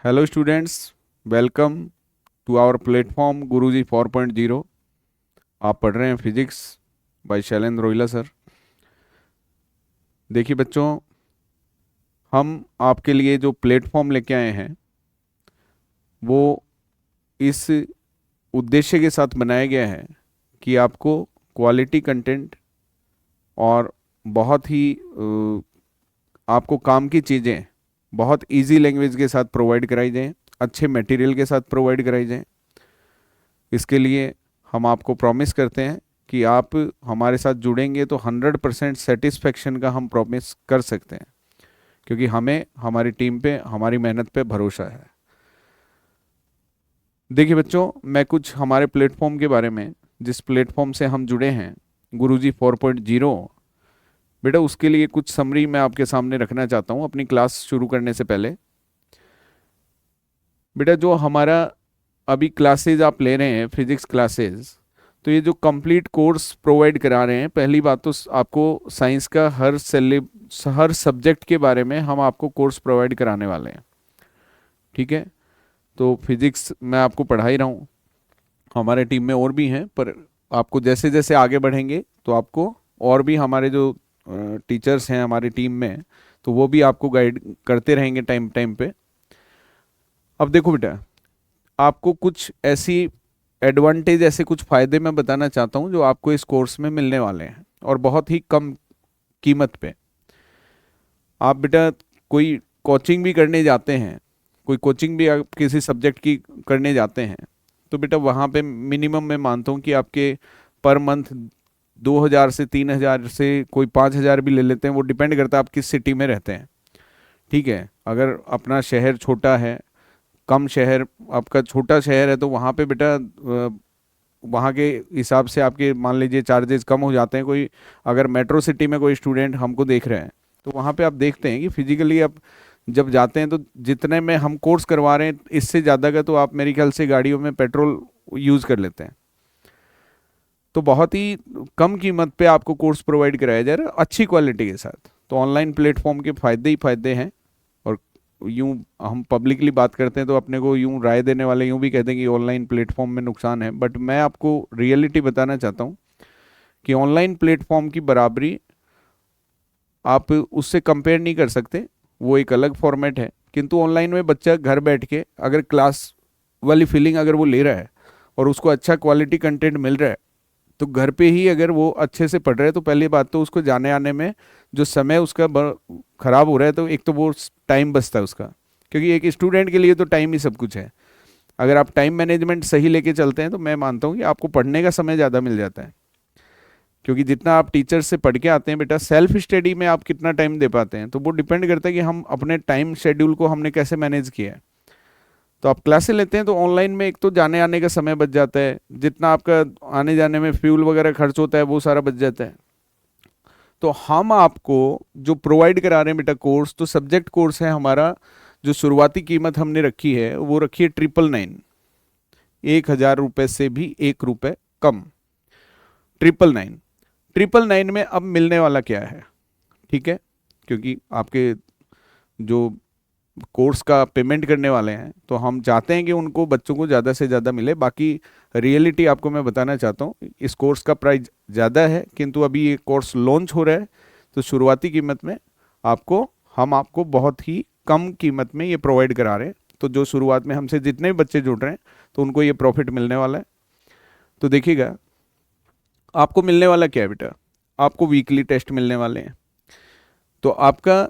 Hello students, welcome to our platform Guruji 4.0। आप पढ़ रहे हैं physics by Shailendra Rohila sir. देखिए बच्चों, हम आपके लिए जो प्लेटफॉर्म लेके आए हैं वो इस उद्देश्य के साथ बनाया गया है कि आपको क्वालिटी कंटेंट और बहुत ही आपको काम की चीज़ें बहुत इजी लैंग्वेज के साथ प्रोवाइड कराई जाएं, अच्छे मटेरियल के साथ प्रोवाइड कराई जाएं। इसके लिए हम आपको प्रॉमिस करते हैं कि आप हमारे साथ जुड़ेंगे तो 100% सेटिस्फेक्शन का हम प्रॉमिस कर सकते हैं, क्योंकि हमें हमारी टीम पे हमारी मेहनत पे भरोसा है। देखिए बच्चों, मैं कुछ हमारे प्लेटफॉर्म के बारे में, जिस प्लेटफॉर्म से हम जुड़े हैं गुरुजी 4.0, बेटा उसके लिए कुछ समरी मैं आपके सामने रखना चाहता हूँ अपनी क्लास शुरू करने से पहले। बेटा जो हमारा अभी क्लासेज आप ले रहे हैं फिजिक्स क्लासेस, तो ये जो कंप्लीट कोर्स प्रोवाइड करा रहे हैं, पहली बात तो आपको साइंस का हर सब्जेक्ट के बारे में हम आपको कोर्स प्रोवाइड कराने वाले हैं। ठीक है, तो फिजिक्स मैं आपको पढ़ा ही रहा हूँ, हमारे टीम में और भी हैं, पर आपको जैसे जैसे आगे बढ़ेंगे तो आपको और भी हमारे जो टीचर्स हैं हमारी टीम में, तो वो भी आपको गाइड करते रहेंगे टाइम टाइम पे। अब देखो बेटा, आपको कुछ ऐसी एडवांटेज, ऐसे कुछ फ़ायदे मैं बताना चाहता हूँ जो आपको इस कोर्स में मिलने वाले हैं, और बहुत ही कम कीमत पे। आप बेटा कोई कोचिंग भी करने जाते हैं, कोई कोचिंग भी आप किसी सब्जेक्ट की करने जाते हैं, तो बेटा वहाँ पे मिनिमम मैं मानता हूँ कि आपके पर मंथ 2,000 से 3,000 से कोई 5,000 भी ले लेते हैं, वो डिपेंड करता है आप किस सिटी में रहते हैं। ठीक है, अगर अपना शहर छोटा है, कम शहर, आपका छोटा शहर है, तो वहाँ पे बेटा वहाँ के हिसाब से आपके मान लीजिए चार्जेस कम हो जाते हैं। कोई अगर मेट्रो सिटी में कोई स्टूडेंट हमको देख रहे हैं, तो वहाँ पे आप देखते हैं कि फिजिकली आप जब जाते हैं तो जितने में हम कोर्स करवा रहे हैं इससे ज़्यादा का तो आप मेरे ख्याल से गाड़ियों में पेट्रोल यूज़ कर लेते हैं। तो बहुत ही कम कीमत पे आपको कोर्स प्रोवाइड कराया जा रहा है अच्छी क्वालिटी के साथ। तो ऑनलाइन प्लेटफॉर्म के फ़ायदे ही फ़ायदे हैं। और यूं हम पब्लिकली बात करते हैं तो अपने को यूं राय देने वाले यूं भी कहते हैं कि ऑनलाइन प्लेटफॉर्म में नुकसान है, बट मैं आपको रियलिटी बताना चाहता हूं कि ऑनलाइन प्लेटफॉर्म की बराबरी आप उससे कंपेयर नहीं कर सकते। वो एक अलग फॉर्मेट है, किंतु ऑनलाइन में बच्चा घर बैठ के अगर क्लास वाली फीलिंग अगर वो ले रहा है और उसको अच्छा क्वालिटी कंटेंट मिल रहा है, तो घर पे ही अगर वो अच्छे से पढ़ रहे हैं तो पहली बात तो उसको जाने आने में जो समय उसका खराब हो रहा है, तो एक तो वो टाइम बचता है उसका, क्योंकि एक स्टूडेंट के लिए तो टाइम ही सब कुछ है। अगर आप टाइम मैनेजमेंट सही लेके चलते हैं तो मैं मानता हूँ कि आपको पढ़ने का समय ज़्यादा मिल जाता है। क्योंकि जितना आप टीचर से पढ़ के आते हैं बेटा, सेल्फ स्टडी में आप कितना टाइम दे पाते हैं, तो वो डिपेंड करता है कि हम अपने टाइम शेड्यूल को हमने कैसे मैनेज किया है। तो आप क्लासेस लेते हैं तो ऑनलाइन में एक तो जाने आने का समय बच जाता है, जितना आपका आने जाने में फ्यूल वगैरह खर्च होता है वो सारा बच जाता है। तो हम आपको जो प्रोवाइड करा रहे हैं बेटा कोर्स, तो सब्जेक्ट कोर्स है हमारा। जो शुरुआती कीमत हमने रखी है वो रखी है 999, 1,000 रुपये से भी 1 रुपये कम। 999, 999 में अब मिलने वाला क्या है? ठीक है, क्योंकि आपके जो कोर्स का पेमेंट करने वाले हैं तो हम चाहते हैं कि उनको बच्चों को ज़्यादा से ज़्यादा मिले। बाकी रियलिटी आपको मैं बताना चाहता हूँ, इस कोर्स का प्राइस ज़्यादा है, किंतु अभी ये कोर्स लॉन्च हो रहा है, तो शुरुआती कीमत में आपको हम आपको बहुत ही कम कीमत में ये प्रोवाइड करा रहे हैं। तो जो शुरुआत में हमसे जितने भी बच्चे जुड़ रहे हैं तो उनको ये प्रॉफिट मिलने वाला है। तो देखिएगा, आपको मिलने वाला क्या है बेटा, आपको वीकली टेस्ट मिलने वाले हैं। तो आपका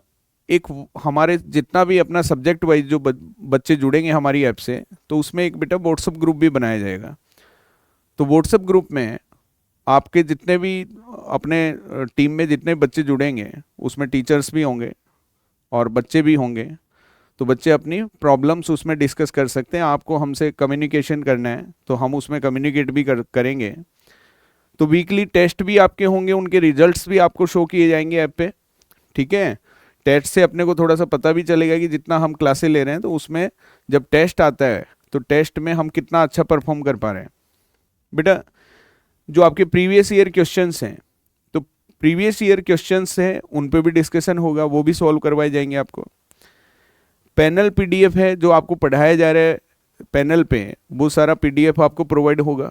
एक हमारे जितना भी अपना सब्जेक्ट वाइज जो बच्चे जुड़ेंगे हमारी ऐप से, तो उसमें एक बेटा व्हाट्सअप ग्रुप भी बनाया जाएगा। तो व्हाट्सअप ग्रुप में आपके जितने भी अपने टीम में जितने बच्चे जुड़ेंगे उसमें टीचर्स भी होंगे और बच्चे भी होंगे। तो बच्चे अपनी प्रॉब्लम्स उसमें डिस्कस कर सकते हैं। आपको हमसे कम्युनिकेशन करना है तो हम उसमें कम्युनिकेट भी करेंगे। तो वीकली टेस्ट भी आपके होंगे, उनके रिजल्ट्स भी आपको शो किए जाएंगे ऐप पे। ठीक है, टेस्ट से अपने को थोड़ा सा पता भी चलेगा कि जितना हम क्लासेस ले रहे हैं तो उसमें जब टेस्ट आता है तो टेस्ट में हम कितना अच्छा परफॉर्म कर पा रहे हैं। बेटा जो आपके प्रीवियस ईयर क्वेश्चंस हैं, तो प्रीवियस ईयर क्वेश्चंस हैं उन पे भी डिस्कशन होगा, वो भी सॉल्व करवाए जाएंगे आपको। पैनल पीडीएफ है जो आपको पढ़ाया जा रहा है पैनल पे, वो सारा पीडीएफ आपको प्रोवाइड होगा।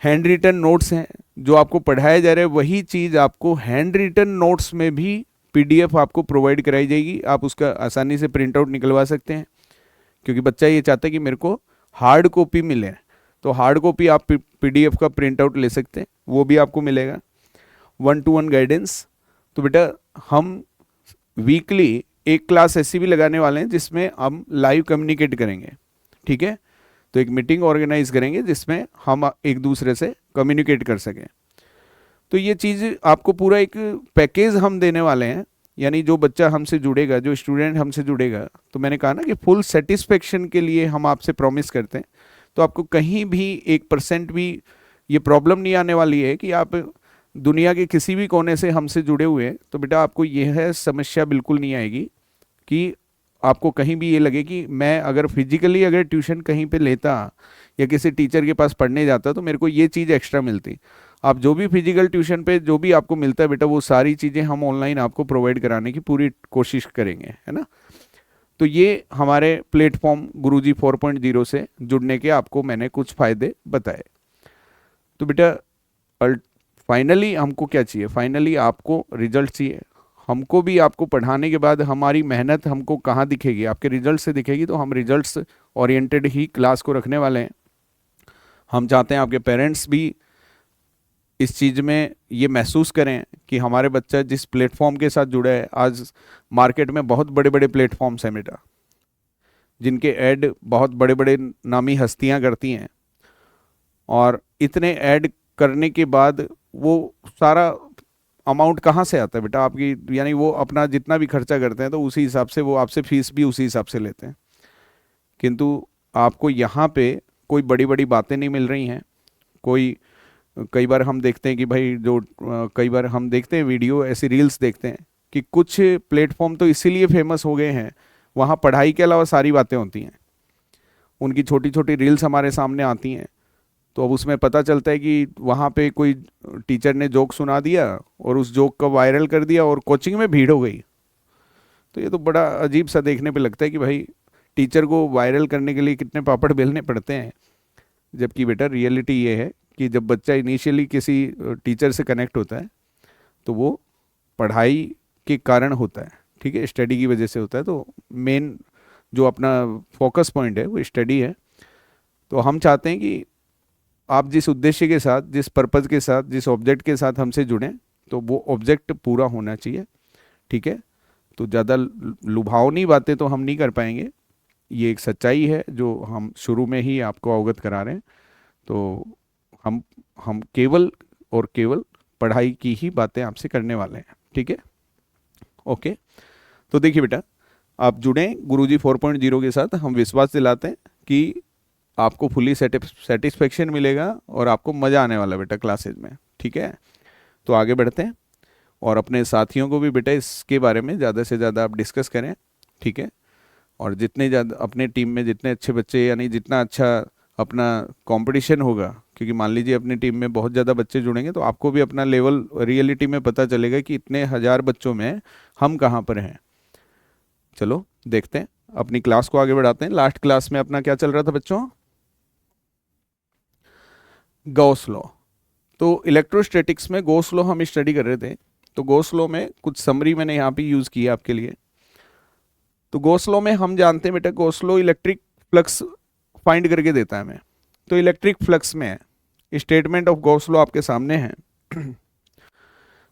हैंड रिटन नोट्स हैं जो आपको पढ़ाया जा रहा है, वही चीज़ आपको हैंड रिटन नोट्स में भी पीडीएफ आपको प्रोवाइड कराई जाएगी। आप उसका आसानी से प्रिंट आउट निकलवा सकते हैं, क्योंकि बच्चा ये चाहता है कि मेरे को हार्ड कॉपी मिले, तो हार्ड कॉपी आप पीडीएफ का प्रिंट आउट ले सकते हैं, वो भी आपको मिलेगा। 1-to-1 गाइडेंस, तो बेटा हम वीकली एक क्लास ऐसी भी लगाने वाले हैं जिसमें हम लाइव कम्युनिकेट करेंगे, ठीक है। तो एक मीटिंग ऑर्गेनाइज करेंगे जिसमें हम एक दूसरे से कम्युनिकेट कर सकें। तो ये चीज़ आपको पूरा एक पैकेज हम देने वाले हैं, यानी जो बच्चा हमसे जुड़ेगा, जो स्टूडेंट हमसे जुड़ेगा, तो मैंने कहा ना कि फुल सेटिस्फेक्शन के लिए हम आपसे प्रॉमिस करते हैं। तो आपको कहीं भी 1% भी ये प्रॉब्लम नहीं आने वाली है कि आप दुनिया के किसी भी कोने से हमसे जुड़े हुए हैं, तो बेटा आपको यह समस्या बिल्कुल नहीं आएगी कि आपको कहीं भी ये लगे कि मैं अगर फिजिकली अगर ट्यूशन कहीं पे लेता या किसी टीचर के पास पढ़ने जाता तो मेरे को ये चीज़ एक्स्ट्रा मिलती। आप जो भी फिजिकल ट्यूशन पे जो भी आपको मिलता है बेटा, वो सारी चीज़ें हम ऑनलाइन आपको प्रोवाइड कराने की पूरी कोशिश करेंगे, है ना। तो ये हमारे प्लेटफॉर्म गुरुजी 4.0 से जुड़ने के आपको मैंने कुछ फ़ायदे बताए। तो बेटा फाइनली हमको क्या चाहिए? फाइनली आपको रिजल्ट चाहिए। हमको भी आपको पढ़ाने के बाद हमारी मेहनत हमको कहाँ दिखेगी? आपके रिजल्ट से दिखेगी। तो हम रिजल्ट्स ओरिएंटेड ही क्लास को रखने वाले हैं। हम चाहते हैं आपके पेरेंट्स भी इस चीज़ में ये महसूस करें कि हमारे बच्चा जिस प्लेटफॉर्म के साथ जुड़ा है, आज मार्केट में बहुत बड़े बड़े प्लेटफॉर्म्स हैं बेटा, जिनके ऐड बहुत बड़े बड़े नामी हस्तियां करती हैं, और इतने ऐड करने के बाद वो सारा अमाउंट कहाँ से आता है बेटा? आपकी, यानी वो अपना जितना भी खर्चा करते हैं तो उसी हिसाब से वो आपसे फीस भी उसी हिसाब से लेते हैं। किंतु आपको यहाँ पे कोई बड़ी बड़ी बातें नहीं मिल रही हैं। कई बार हम देखते हैं कि भाई कई बार हम देखते हैं वीडियो, ऐसी रील्स देखते हैं कि कुछ प्लेटफॉर्म तो इसीलिए फेमस हो गए हैं, वहाँ पढ़ाई के अलावा सारी बातें होती हैं। उनकी छोटी छोटी रील्स हमारे सामने आती हैं, तो अब उसमें पता चलता है कि वहाँ पे कोई टीचर ने जोक सुना दिया और उस जोक का वायरल कर दिया और कोचिंग में भीड़ हो गई। तो ये तो बड़ा अजीब सा देखने पे लगता है कि भाई टीचर को वायरल करने के लिए कितने पापड़ बेलने पड़ते हैं। जबकि बेटा रियलिटी ये है कि जब बच्चा इनिशियली किसी टीचर से कनेक्ट होता है तो वो पढ़ाई के कारण होता है, ठीक है, स्टडी की वजह से होता है। तो मेन जो अपना फोकस पॉइंट है वो स्टडी है। तो हम चाहते हैं कि आप जिस उद्देश्य के साथ, जिस पर्पज़ के साथ, जिस ऑब्जेक्ट के साथ हमसे जुड़ें, तो वो ऑब्जेक्ट पूरा होना चाहिए, ठीक है। तो ज़्यादा लुभावनी बातें तो हम नहीं कर पाएंगे, ये एक सच्चाई है जो हम शुरू में ही आपको अवगत करा रहे हैं। तो हम केवल और केवल पढ़ाई की ही बातें आपसे करने वाले हैं, ठीक है, ओके। तो देखिए बेटा, आप जुड़ें गुरुजी 4.0 के साथ। हम विश्वास दिलाते हैं कि आपको फुली सेटिस्फेक्शन मिलेगा और आपको मज़ा आने वाला बेटा क्लासेज में, ठीक है। तो आगे बढ़ते हैं और अपने साथियों को भी बेटा इसके बारे में ज़्यादा से ज़्यादा आप डिस्कस करें, ठीक है। और जितने ज़्यादा अपने टीम में जितने अच्छे बच्चे, यानी जितना अच्छा अपना कंपटीशन होगा, क्योंकि मान लीजिए अपनी टीम में बहुत ज़्यादा बच्चे जुड़ेंगे तो आपको भी अपना लेवल रियलिटी में पता चलेगा कि इतने हज़ार बच्चों में हम कहाँ पर हैं। चलो देखते हैं, अपनी क्लास को आगे बढ़ाते हैं। लास्ट क्लास में अपना क्या चल रहा था बच्चों? Gauss law. तो इलेक्ट्रोस्टैटिक्स में गॉस लॉ हम स्टडी कर रहे थे। तो गॉस लॉ में कुछ समरी मैंने यहाँ पे यूज़ किया आपके लिए। तो गॉस लॉ में हम जानते हैं बेटा, Gauss law electric flux find करके देता है हमें। तो इलेक्ट्रिक फ्लक्स में स्टेटमेंट ऑफ गॉस लॉ आपके सामने है।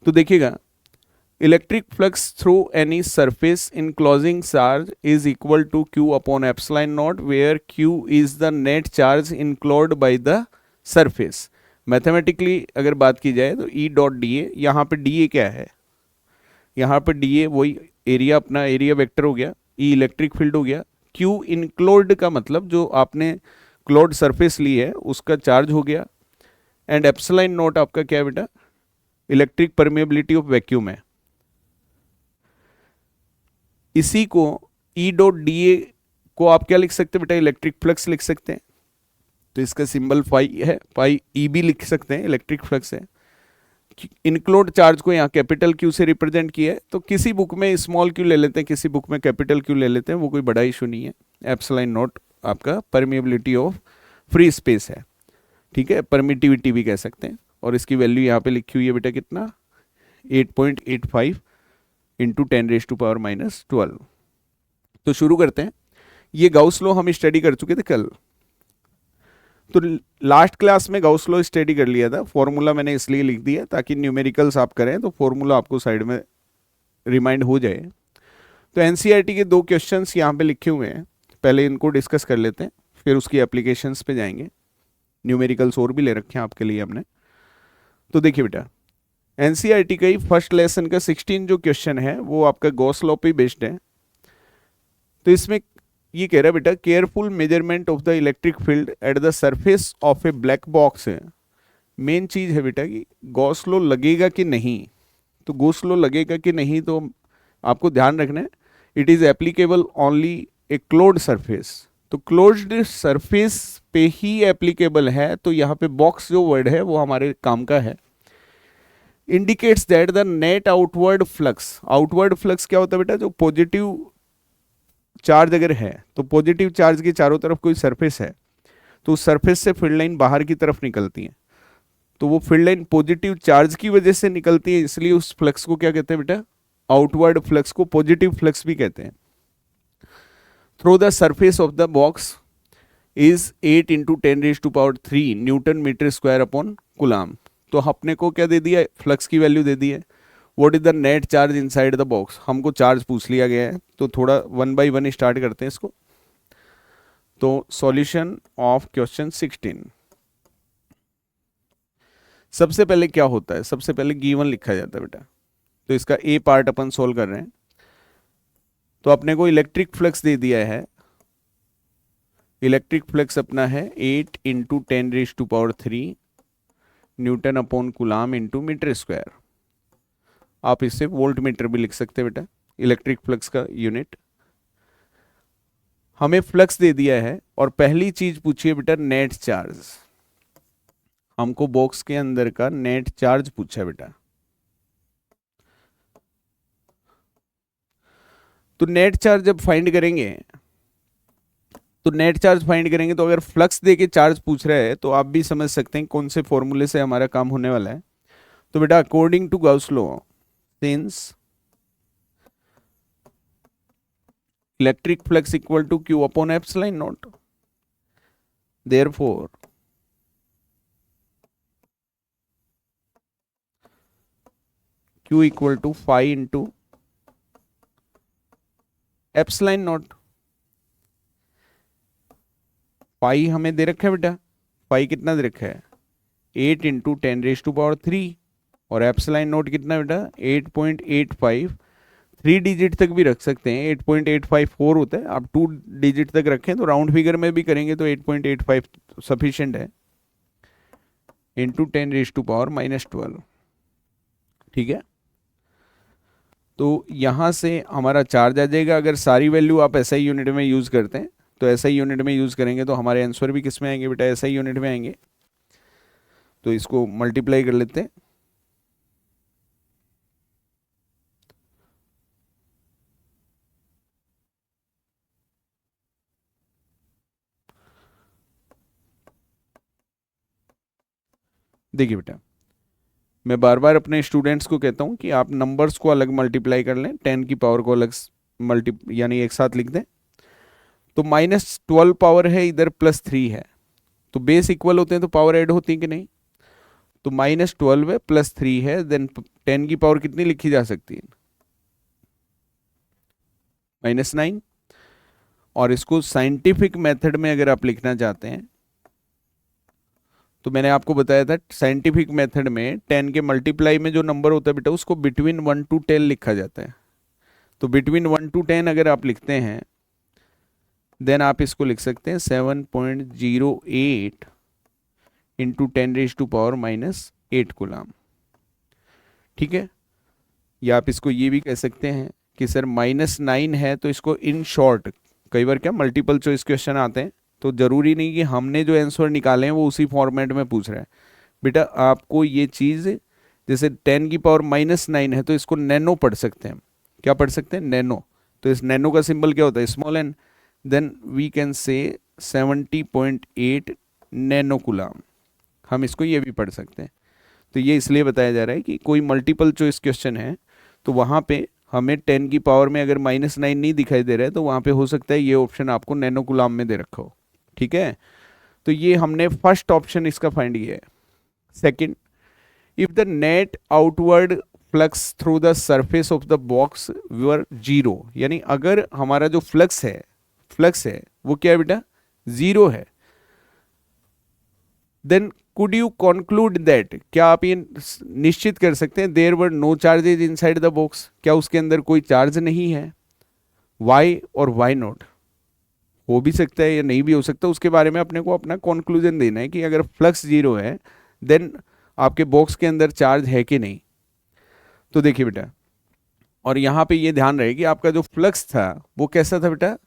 तो देखिएगा, electric flux through any surface enclosing charge is equal to Q upon epsilon naught, where Q is the net charge enclosed by the surface. Mathematically अगर बात की जाए तो ई डॉट डी ए, यहाँ पर डी ए क्या है? यहाँ पर डी ए वही एरिया, अपना एरिया वेक्टर हो गया, ई इलेक्ट्रिक फील्ड हो गया, क्यू इनक्लोड का मतलब जो आपने क्लोड सरफेस ली है उसका चार्ज हो गया, एंड एप्सिलॉन नॉट आपका क्या है बेटा? इलेक्ट्रिक परमेबिलिटी ऑफ वैक्यूम है। इसी को ई डॉट डी ए को आप क्या लिख सकते हैं बेटा? इलेक्ट्रिक फ्लक्स लिख सकते हैं। तो इसका सिंबल फाई है, फाई ई भी लिख सकते हैं, इलेक्ट्रिक फ्लक्स है। इनक्लोड चार्ज को यहाँ कैपिटल क्यू से रिप्रेजेंट किया है, तो किसी बुक में स्मॉल क्यू ले लेते हैं, किसी बुक में कैपिटल क्यू ले लेते हैं, वो कोई बड़ा इशू नहीं है। एप्सिलॉन नॉट आपका परमिएबिलिटी ऑफ फ्री स्पेस है, ठीक है, परमिटिविटी भी कह सकते हैं। और इसकी वैल्यू यहाँ पे लिखी हुई है बेटा कितना, 8.85 इंटू 10⁻⁻12। तो शुरू करते हैं। ये गाउस लॉ हम स्टडी कर चुके थे कल, तो लास्ट क्लास में गाउस लॉ स्टडी कर लिया था। फॉर्मूला मैंने इसलिए लिख दिया ताकि न्यूमेरिकल्स आप करें तो फॉर्मूला आपको साइड में रिमाइंड हो जाए। तो एनसीईआरटी के 2 क्वेश्चंस यहाँ पे लिखे हुए हैं, पहले इनको डिस्कस कर लेते हैं, फिर उसकी एप्लीकेशंस पे जाएंगे। न्यूमेरिकल्स और भी ले रखे हैं आपके लिए हमने। तो देखिए बेटा, एनसीईआरटी का ही फर्स्ट लेसन का 16 जो क्वेश्चन है वो आपका गॉस लॉ पे बेस्ड है। तो इसमें ये कह रहा है बेटा, careful measurement of the electric field at the surface of A black box है। मेन चीज है बेटा कि गॉस लॉ लगेगा कि नहीं। तो गॉस लॉ लगेगा कि नहीं तो आपको ध्यान रखना है, it is applicable only a closed surface. तो क्लोज्ड सरफेस पे ही एप्लीकेबल है, तो यहाँ पे बॉक्स जो वर्ड है वो हमारे काम का है। Indicates that the net outward flux, outward flux क्या होता है बेटा, जो पॉजिटिव चार्ज अगर है तो पॉजिटिव चार्ज के चारों तरफ कोई सरफेस है तो उस सरफेस से फील्ड लाइन बाहर की तरफ निकलती है, तो वो फील्ड लाइन पॉजिटिव चार्ज की वजह से निकलती है, इसलिए उस फ्लक्स को क्या कहते हैं बेटा, आउटवर्ड फ्लक्स को पॉजिटिव फ्लक्स भी कहते हैं। Through the surface of the box is 8 into 10⁻³ newton metre square upon coulomb. तो अपने को क्या दे दिया, फ्लक्स की वैल्यू दे दी है। What is the net charge inside the box, हमको चार्ज पूछ लिया गया है, तो थोड़ा 1 बाई 1 स्टार्ट करते हैं इसको। तो सॉल्यूशन ऑफ क्वेश्चन 16, सबसे पहले क्या होता है, सबसे पहले गिवन लिखा जाता है बेटा। तो इसका ए पार्ट अपन सोल्व कर रहे हैं। तो अपने को इलेक्ट्रिक फ्लक्स दे दिया है, इलेक्ट्रिक फ्लक्स अपना है 8 into 10⁻³ newton upon coulomb into metre square. आप इससे वोल्ट मीटर भी लिख सकते हैं बेटा, इलेक्ट्रिक फ्लक्स का यूनिट। हमें फ्लक्स दे दिया है और पहली चीज पूछी है बेटा नेट चार्ज, हमको बॉक्स के अंदर का नेट चार्ज पूछा है बेटा। तो नेट चार्ज जब फाइंड करेंगे तो अगर फ्लक्स देके चार्ज पूछ रहा है तो आप भी समझ सकते हैं कौन से फॉर्मूले से हमारा काम होने वाला है। तो बेटा according to Gauss law, since electric flux equal to Q upon epsilon naught, therefore Q equal to phi into epsilon naught. Phi हमें दे रखा है बेटा, पाई कितना दे रखा है, 8 इंटू 10⁻³ और एप्सिलॉन नॉट कितना बेटा 8.85, 3 डिजिट तक भी रख सकते हैं, 8.854 होता है, आप 2 डिजिट तक रखें तो राउंड फिगर में भी करेंगे तो 8.85 सफिशिएंट है, इंटू 10⁻⁻12, ठीक है। तो यहाँ से हमारा चार्ज आ जाएगा। अगर सारी वैल्यू आप SI यूनिट में यूज़ करते हैं तो SI यूनिट में यूज़ करेंगे तो हमारे आंसर भी किस में आएंगे बेटा, SI यूनिट में आएंगे। तो इसको मल्टीप्लाई कर लेते हैं। देखिए बेटा, मैं बार बार अपने स्टूडेंट्स को कहता हूं कि आप नंबर्स को अलग मल्टीप्लाई कर लें, 10 की पावर को अलग यानी एक साथ लिख दें। तो -12 पावर है इधर, +3 है, तो बेस इक्वल होते हैं तो पावर ऐड होती है कि नहीं। तो -12 है +3 है, देन 10 की पावर कितनी लिखी जा सकती है, -9। और इसको साइंटिफिक मेथड में अगर आप लिखना चाहते हैं तो मैंने आपको बताया था साइंटिफिक मेथड में 10 के मल्टीप्लाई में जो नंबर होता है बेटा उसको बिटवीन 1 to 10 लिखा जाता है। तो बिटवीन 1 to 10 अगर आप लिखते हैं देन आप इसको लिख सकते हैं 7.08 इंटू 10⁻⁻8 कूलाम, ठीक है। या आप इसको ये भी कह सकते हैं कि सर -9 है तो इसको इन शॉर्ट, कई बार क्या मल्टीपल चॉइस क्वेश्चन आते हैं तो ज़रूरी नहीं कि हमने जो आंसर निकाले हैं वो उसी फॉर्मेट में पूछ रहा है। बेटा आपको ये चीज़ जैसे 10⁻⁹ है तो इसको नैनो पढ़ सकते हैं। क्या पढ़ सकते हैं? नैनो। तो इस नैनो का सिंबल क्या होता है? Small N. Then we can say 70.8 nano coulomb. हम इसको ये भी पढ़ सकते हैं। तो ये इसलिए बताया जा रहा है कि कोई मल्टीपल चॉइस क्वेश्चन है तो वहाँ पे हमें 10 की पावर में अगर -9 नहीं दिखाई दे रहा है तो वहाँ पे हो सकता है ये ऑप्शन आपको नैनो कूलम में दे रखा हो। ठीक है, तो ये हमने फर्स्ट ऑप्शन इसका फाइंड किया है। Second, if the net outward flux through the surface of the box were 0, यानी अगर हमारा जो फ्लक्स है वो क्या है बेटा? 0 है। Then could you conclude that, क्या आप ये निश्चित कर सकते हैं there were no charges inside the box, क्या उसके अंदर कोई चार्ज नहीं है? वाई और वाई नॉट? हो भी सकता है या नहीं भी हो सकता, उसके बारे में अपने को अपना कंक्लूजन देना है कि अगर फ्लक्स 0 है देन आपके बॉक्स के अंदर चार्ज है कि नहीं। तो देखिए बेटा, और यहाँ पे ये ध्यान रहे कि आपका जो फ्लक्स था वो कैसा था बेटा?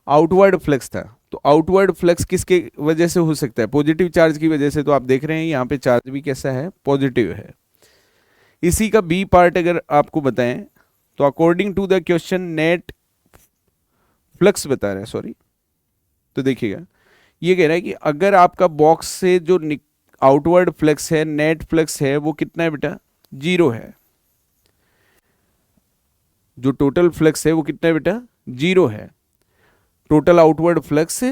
आउटवर्ड फ्लक्स था। तो आउटवर्ड फ्लक्स किसके वजह से हो सकता है? पॉजिटिव चार्ज की वजह से। तो आप देख रहे हैं यहाँ पे चार्ज भी कैसा है? पॉजिटिव है। इसी का बी पार्ट अगर आपको बताएं तो according to the question net flux बता रहा है, सॉरी, तो देखिएगा ये कह रहा है कि अगर आपका बॉक्स से जो आउटवर्ड फ्लक्स है, नेट फ्लक्स है, वो कितना है बेटा? 0 है। जो टोटल फ्लक्स है वो कितना है बेटा? 0 है। टोटल आउटवर्ड फ्लक्स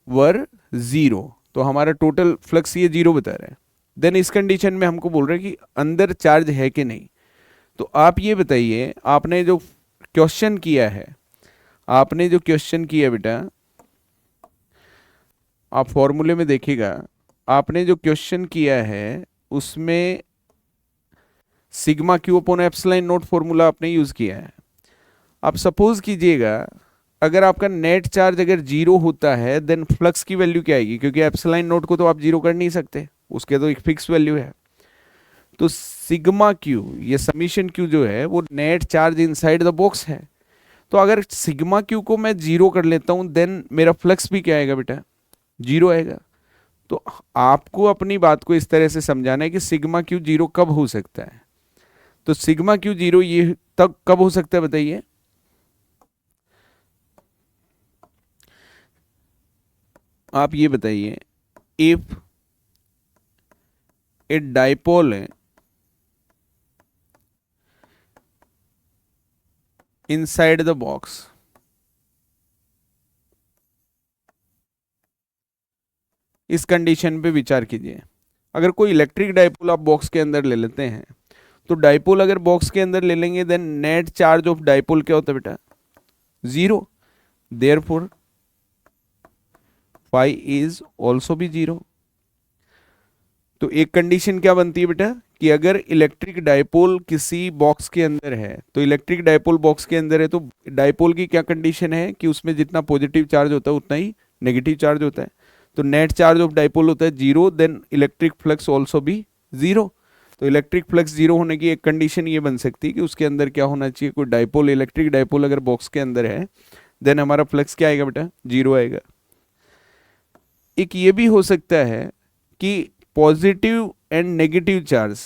वर 0, तो हमारा टोटल फ्लक्स ये 0 बता रहा है। देन इस कंडीशन में हमको बोल रहे हैं कि अंदर चार्ज है कि नहीं। तो आप ये बताइए, आपने जो क्वेश्चन किया है, बेटा, आप फॉर्मूले में देखिएगा, आपने जो क्वेश्चन किया है उसमें sigma Q upon epsilon not formula आपने यूज किया है। आप सपोज कीजिएगा अगर आपका नेट चार्ज अगर 0 होता है देन फ्लक्स की वैल्यू क्या आएगी? क्योंकि एप्सिलॉन नॉट को तो आप 0 कर नहीं सकते, उसके तो एक फिक्स वैल्यू है। तो सिग्मा क्यू, ये समीशन क्यू जो है वो net charge inside the box है। तो अगर सिग्मा क्यू को मैं 0 कर लेता हूं देन मेरा फ्लक्स भी क्या आएगा बेटा? 0 आएगा। तो आपको अपनी बात को इस तरह से समझाना है कि सिग्मा क्यू 0 कब हो सकता है। तो सिग्मा क्यू 0 ये तब कब हो सकता है बताइए? आप ये बताइए, if a dipole inside the box, इस कंडीशन पे विचार कीजिए। अगर कोई इलेक्ट्रिक डाइपोल आप बॉक्स के अंदर ले लेते हैं, तो डाइपोल अगर बॉक्स के अंदर ले लेंगे then net charge of dipole क्या होता है बेटा? 0। देयरफॉर फाई इज ऑल्सो भी 0। तो एक कंडीशन क्या बनती है बेटा कि अगर इलेक्ट्रिक डाइपोल किसी बॉक्स के अंदर है, तो इलेक्ट्रिक डाइपोल बॉक्स के अंदर है तो डाइपोल की क्या कंडीशन है कि उसमें जितना पॉजिटिव चार्ज होता है उतना ही नेगेटिव चार्ज होता है। तो नेट चार्ज ऑफ डाइपोल होता है 0, देन इलेक्ट्रिक फ्लक्स ऑल्सो भी 0। तो इलेक्ट्रिक फ्लक्स 0 होने की एक कंडीशन ये बन सकती है कि उसके अंदर क्या होना चाहिए? कोई डाइपोल, इलेक्ट्रिक डाइपोल अगर बॉक्स के अंदर है देन हमारा फ्लक्स क्या आएगा बेटा? 0 आएगा। एक ये भी हो सकता है कि positive and negative charge,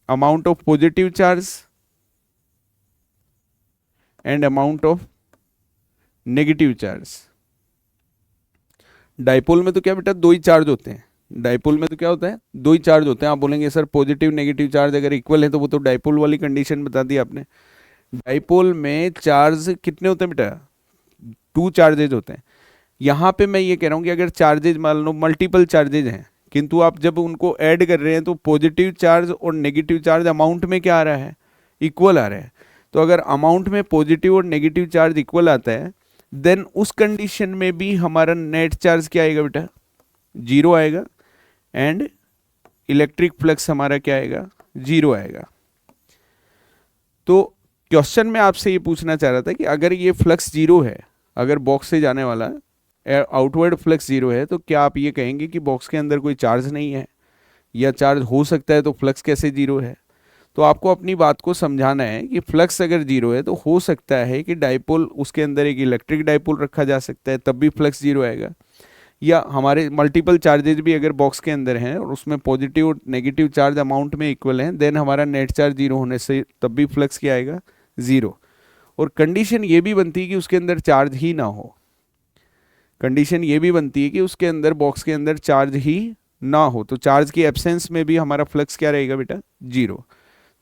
amount of positive charge and amount of negative charge. Dipole में तो क्या बेटा? 2 ही चार्ज होते हैं। डाइपोल में तो क्या होता है? 2 ही चार्ज होते हैं। आप बोलेंगे सर पॉजिटिव नेगेटिव चार्ज अगर इक्वल है तो वो तो डाइपोल वाली कंडीशन बता दी आपने। डाइपोल में चार्ज कितने होते हैं बेटा? 2 चार्जेज होते हैं। यहाँ पे मैं ये कह रहा हूँ कि अगर चार्जेज मान लो मल्टीपल चार्जेज हैं, किंतु आप जब उनको ऐड कर रहे हैं तो पॉजिटिव चार्ज और नेगेटिव चार्ज अमाउंट में क्या आ रहा है? इक्वल आ रहा है। तो अगर अमाउंट में पॉजिटिव और नेगेटिव चार्ज इक्वल आता है देन उस कंडीशन में भी हमारा नेट चार्ज क्या आएगा बेटा? 0 आएगा एंड इलेक्ट्रिक फ्लक्स हमारा क्या आएगा? 0 आएगा। तो क्वेश्चन में आपसे ये पूछना चाह रहा था कि अगर ये फ्लक्स 0 है, अगर बॉक्स से जाने वाला आउटवर्ड फ्लक्स 0 है, तो क्या आप ये कहेंगे कि बॉक्स के अंदर कोई चार्ज नहीं है, या चार्ज हो सकता है तो फ्लक्स कैसे 0 है? तो आपको अपनी बात को समझाना है कि फ्लक्स अगर 0 है तो हो सकता है कि डाइपोल, उसके अंदर एक इलेक्ट्रिक डाइपोल रखा जा सकता है तब भी फ्लक्स 0 आएगा, या हमारे मल्टीपल चार्जेज भी अगर बॉक्स के अंदर हैं और उसमें पॉजिटिव और नेगेटिव चार्ज अमाउंट में इक्वल हैं, देन हमारा नेट चार्ज जीरो होने से तब भी फ्लक्स क्या आएगा, जीरो। और कंडीशन ये भी बनती है कि उसके अंदर चार्ज ही ना हो, कंडीशन ये भी बनती है कि उसके अंदर बॉक्स के अंदर चार्ज ही ना हो, तो चार्ज की एब्सेंस में भी हमारा फ्लक्स क्या रहेगा बेटा, जीरो।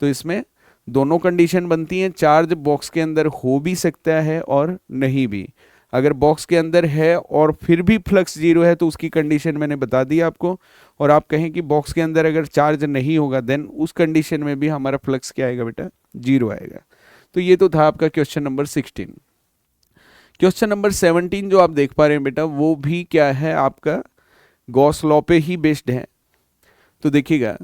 तो इसमें दोनों कंडीशन बनती हैं, चार्ज बॉक्स के अंदर हो भी सकता है और नहीं भी। अगर बॉक्स के अंदर है और फिर भी फ्लक्स जीरो है तो उसकी कंडीशन मैंने बता दी आपको। और आप कहें कि बॉक्स के अंदर अगर चार्ज नहीं होगा देन उस कंडीशन में भी हमारा फ्लक्स क्या आएगा बेटा, जीरो आएगा। तो ये तो था आपका क्वेश्चन नंबर 16। क्वेश्चन नंबर 17 जो आप देख पा रहे हैं बेटा, वो भी क्या है आपका, गॉस लॉ पे ही बेस्ड है। तो देखिएगा,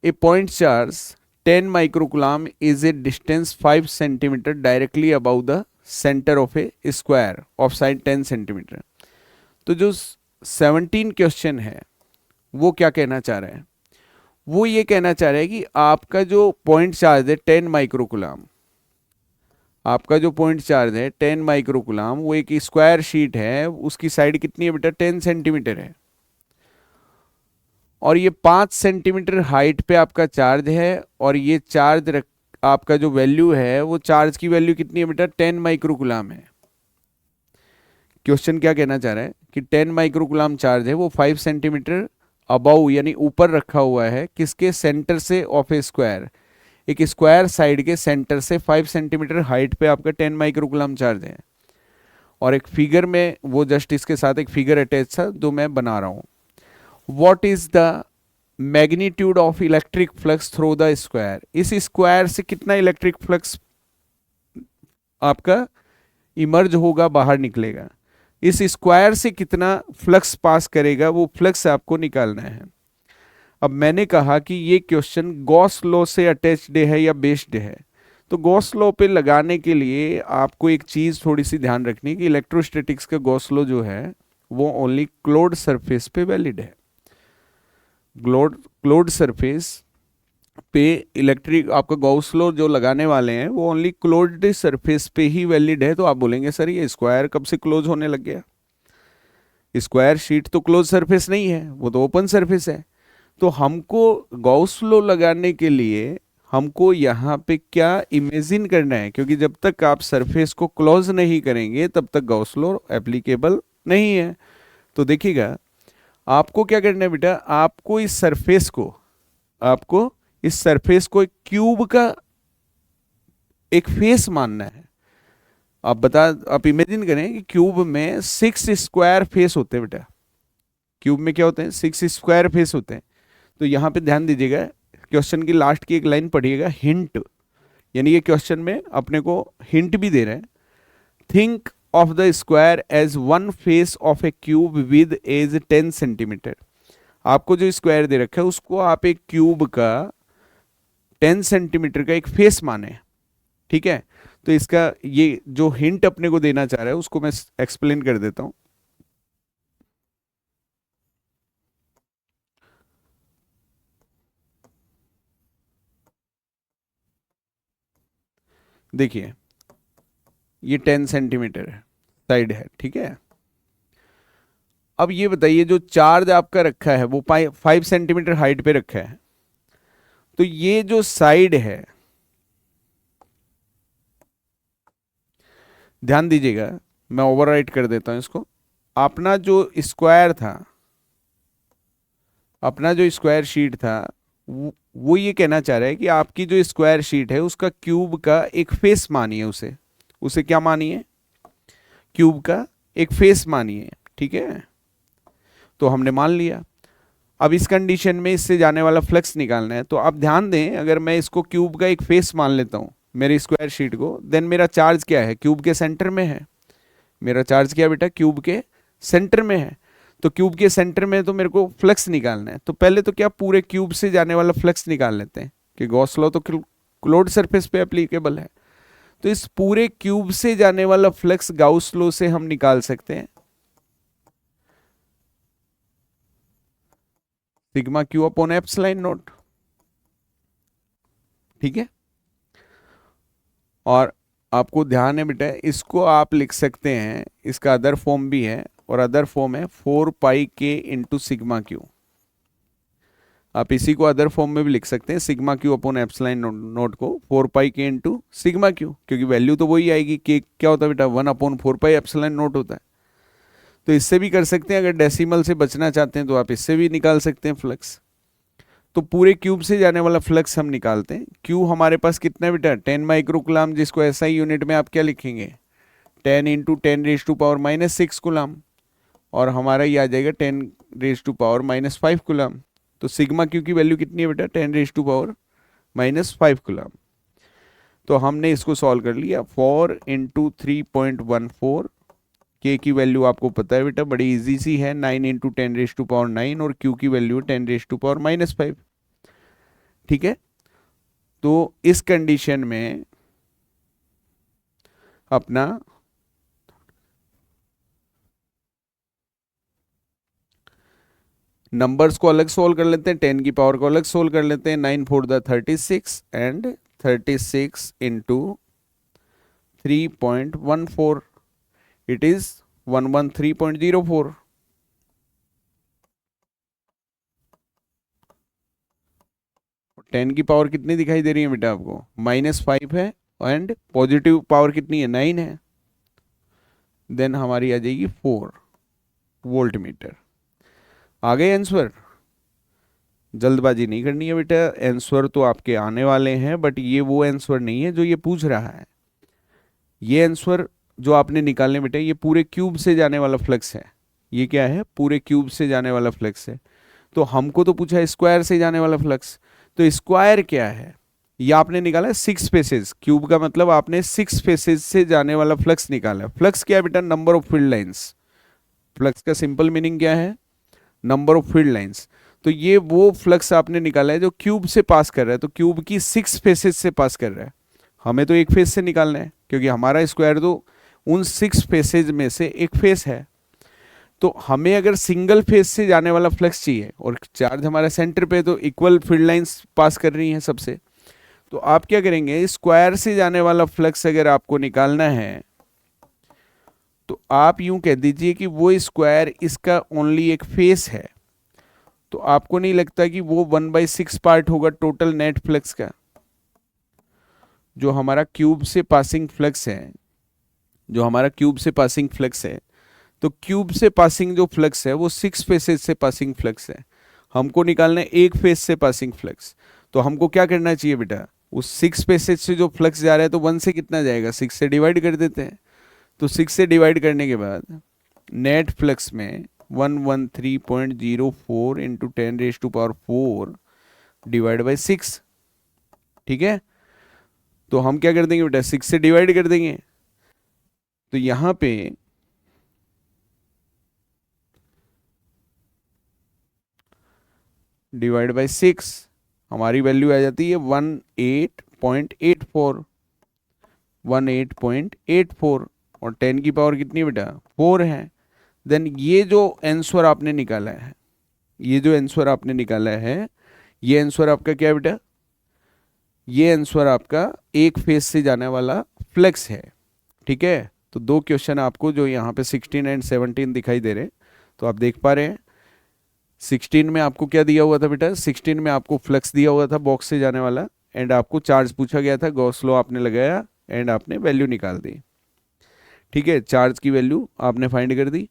a point charge 10 microcoulomb is a distance 5 centimetre directly above the centre of a square of side 10 centimetre. तो जो 17 क्वेश्चन है वो क्या कहना चाह रहे हैं, वो ये कहना चाह रहे हैं कि आपका जो पॉइंट चार्ज है 10 माइक्रोकुलाम, आपका जो पॉइंट चार्ज है 10 माइक्रोकुलाम, वो एक स्क्वायर शीट है, उसकी साइड कितनी है बेटा, 10 सेंटीमीटर है, और ये 5 सेंटीमीटर हाइट पे आपका चार्ज है, और ये चार्ज आपका जो वैल्यू है वो चार्ज की वैल्यू कितनी है बेटा, 10 माइक्रोकुलाम है। क्वेश्चन क्या कहना चाह रहा है कि 10 माइक्रोकुलाम चार्ज है, वो 5 सेंटीमीटर अबाउ यानी ऊपर रखा हुआ है, किसके, सेंटर से ऑफ ए स्क्वायर, एक स्क्वायर साइड के सेंटर से 5 सेंटीमीटर हाइट पे आपका 10 माइक्रोकुलाम चार्ज है। और एक फिगर में वो जस्ट इसके साथ एक फिगर अटैच था जो मैं बना रहा हूं। What is the magnitude of electric flux through the square, इस स्क्वायर से कितना इलेक्ट्रिक फ्लक्स आपका इमर्ज होगा, बाहर निकलेगा, इस स्क्वायर से कितना फ्लक्स पास करेगा, वो फ्लक्स आपको निकालना है। अब मैंने कहा कि ये क्वेश्चन गॉस लॉ से अटैच्ड है या बेस्ड है, तो गॉस लॉ पे लगाने के लिए आपको एक चीज थोड़ी सी ध्यान रखनी है कि इलेक्ट्रोस्टैटिक्स का गॉस लॉ जो है वो ओनली क्लोज्ड सरफेस पे वैलिड है। क्लोज्ड सरफेस पे इलेक्ट्रिक आपका गॉस लॉ जो लगाने वाले हैं वो ओनली क्लोज्ड सरफेस पे ही वैलिड है। तो आप बोलेंगे सर ये स्क्वायर कब से क्लोज होने लग गया, स्क्वायर शीट तो क्लोज सरफेस नहीं है, वो तो ओपन सरफेस है। तो हमको गॉस लॉ लगाने के लिए हमको यहाँ पे क्या इमेजिन करना है, क्योंकि जब तक आप सरफेस को क्लोज नहीं करेंगे तब तक गॉस लॉ एप्लीकेबल नहीं है। तो देखिएगा, आपको क्या करना है बेटा, आपको इस सरफेस को एक क्यूब का एक फेस मानना है। आप इमेजिन करें कि क्यूब में 6 स्क्वायर फेस होते हैं बेटा, क्यूब में क्या होते हैं, 6 स्क्वायर फेस होते हैं। तो यहां पे ध्यान दीजिएगा, क्वेश्चन की लास्ट की एक लाइन पढ़िएगा, हिंट, यानी ये क्वेश्चन में अपने को हिंट भी दे रहे हैं। Think of the square as one face of a cube with edge 10 centimetre. आपको जो स्क्वायर दे रखा है उसको आप एक क्यूब का 10 सेंटीमीटर का एक फेस माने, ठीक है। तो इसका ये जो हिंट अपने को देना चाह रहा है उसको मैं एक्सप्लेन कर देता हूं। देखिए, ये 10 सेंटीमीटर साइड है, ठीक है। अब ये बताइए, जो चार्ज आपका रखा है वो 5 सेंटीमीटर हाइट पे रखा है, तो ये जो साइड है, ध्यान दीजिएगा, मैं ओवरराइट कर देता हूं इसको। अपना जो स्क्वायर था, अपना जो स्क्वायर शीट था, वो ये कहना चाह रहा है कि आपकी जो स्क्वायर शीट है उसका क्यूब का एक फेस मानिए, उसे उसे क्या मानिए, क्यूब का एक फेस मानिए, ठीक है। तो हमने मान लिया। अब इस कंडीशन में इससे जाने वाला फ्लक्स निकालना है, तो आप ध्यान दें, अगर मैं इसको क्यूब का एक फेस मान लेता हूं मेरे स्क्वायर शीट को, देन मेरा चार्ज क्या है, क्यूब के सेंटर में है। मेरा चार्ज क्या बेटा, क्यूब के सेंटर में है। तो क्यूब के सेंटर में तो मेरे को फ्लक्स निकालना है, तो पहले तो क्या पूरे क्यूब से जाने वाला फ्लक्स निकाल लेते हैं, कि गॉस लॉ तो क्लोज्ड सरफेस पे एप्लीकेबल है। तो इस पूरे क्यूब से जाने वाला फ्लक्स गाउस लॉ से हम निकाल सकते हैं, sigma Q upon epsilon not, ठीक है। और आपको ध्यान है बेटा, इसको आप लिख सकते हैं, इसका अदर फॉर्म भी है, और अदर फॉर्म है 4πk इंटू सिग्मा क्यू। आप इसी को अदर फॉर्म में भी लिख सकते हैं, sigma Q upon epsilon note को 4πk इंटू सिग्मा क्यू, क्योंकि वैल्यू तो वही आएगी। के क्या होता है बेटा, 1/4π एप्सिलॉन नोट होता है। तो इससे भी कर सकते हैं, अगर डेसिमल से बचना चाहते हैं तो आप इससे भी निकाल सकते हैं फ्लक्स। तो पूरे क्यूब से जाने वाला फ्लक्स हम निकालते हैं। क्यू हमारे पास कितना है बेटा, 10 माइक्रोकुलाम, जिसको एसआई यूनिट में आप क्या लिखेंगे, 10 इंटू 10⁻⁻6 कुलाम, और हमारा ये आ जाएगा 10⁻⁻5 कुलाम। तो सिग्मा क्यू की वैल्यू कितनी है बेटा, 10⁻⁻5 कुलाम। तो हमने इसको सॉल्व कर लिया, 4 इंटू 3.14, के की वैल्यू आपको पता है बेटा, बड़ी इजी सी है, 9 इंटू 10⁻9, और क्यू की वैल्यू 10⁻⁻5। ठीक है। तो इस कंडीशन में अपना नंबर्स को अलग सोल्व कर लेते हैं, 10 की पावर को अलग सोल्व कर लेते हैं, 9 4 36 and 36 into 3.14, it is 113.04। Ten की पावर कितनी दिखाई दे रही है बेटा आपको, -5 है, एंड पॉजिटिव पावर कितनी है, 9 है। देन हमारी आ जाएगी 4 वोल्ट मीटर। आ गए आंसर। जल्दबाजी नहीं करनी है बेटा, आंसर तो आपके आने वाले हैं, बट ये वो आंसर नहीं है जो ये पूछ रहा है। ये आंसर जो आपने निकालने बेटा, ये पूरे क्यूब से जाने वाला फ्लक्स है। ये क्या है, पूरे क्यूब से जाने वाला फ्लक्स है। तो हमको तो पूछा है स्क्वायर से जाने वाला फ्लक्स, तो स्क्वायर क्या है, ये आपने निकाला है 6 फेसेस। क्यूब का मतलब आपने 6 फेसेस से जाने वाला फ्लक्स निकाला है। फ्लक्स क्या है बेटा, number of field lines. Flux का सिंपल मीनिंग क्या है, नंबर ऑफ फील्ड लाइंस। तो ये वो फ्लक्स आपने निकाला है जो क्यूब से पास कर रहा है, तो क्यूब की 6 फेसेस से पास कर रहा है। हमें तो एक फेस से निकालना है, क्योंकि हमारा स्क्वायर तो उन 6 फेसेज में से एक फेस है। तो हमें अगर सिंगल फेस से जाने वाला फ्लक्स चाहिए, और चार्ज हमारा सेंटर पे, तो इक्वल फील्ड लाइंस पास कर रही हैं सबसे, तो आप क्या करेंगे, स्क्वायर से जाने वाला फ्लक्स अगर आपको निकालना है, तो आप यूं कह दीजिए कि वो स्क्वायर इसका ओनली एक फेस है। तो आपको नहीं लगता कि वो 1/6 पार्ट होगा टोटल नेट फ्लक्स का, जो हमारा क्यूब से पासिंग फ्लक्स है, जो हमारा क्यूब से पासिंग फ्लक्स है। तो क्यूब से पासिंग जो फ्लक्स है वो 6 फेसेस से पासिंग फ्लक्स है। हमको निकालना है एक फेस से पासिंग फ्लक्स। तो हमको क्या करना चाहिए बेटा, उस 6 फेसेस से जो फ्लक्स जा रहा है, तो 1 से कितना जाएगा, 6 से डिवाइड कर देते हैं। तो 6 से डिवाइड करने के बाद नेट फ्लक्स में 113.04 इंटू 10⁻⁴ डिवाइड बाई 6। ठीक है। तो हम क्या कर देंगे बेटा, 6 से डिवाइड कर देंगे। तो यहां पे डिवाइड बाई 6 हमारी वैल्यू आ जाती है 18.84, 18.84, और 10 की पावर कितनी बेटा, 4 है। देन ये जो आंसर आपने निकाला है, ये जो आंसर आपने निकाला है, ये आंसर आपका क्या है बेटा, ये आंसर आपका एक फेस से जाने वाला फ्लक्स है। ठीक है। तो दो क्वेश्चन आपको जो यहाँ पे 16 एंड 17 दिखाई दे रहे हैं, तो आप देख पा रहे हैं 16 में आपको क्या दिया हुआ था बेटा, 16 में आपको फ्लक्स दिया हुआ था बॉक्स से जाने वाला, एंड आपको चार्ज पूछा गया था, गॉस लॉ आपने लगाया एंड आपने वैल्यू निकाल दी। ठीक है, चार्ज की वैल्यू आपने फाइंड कर दी।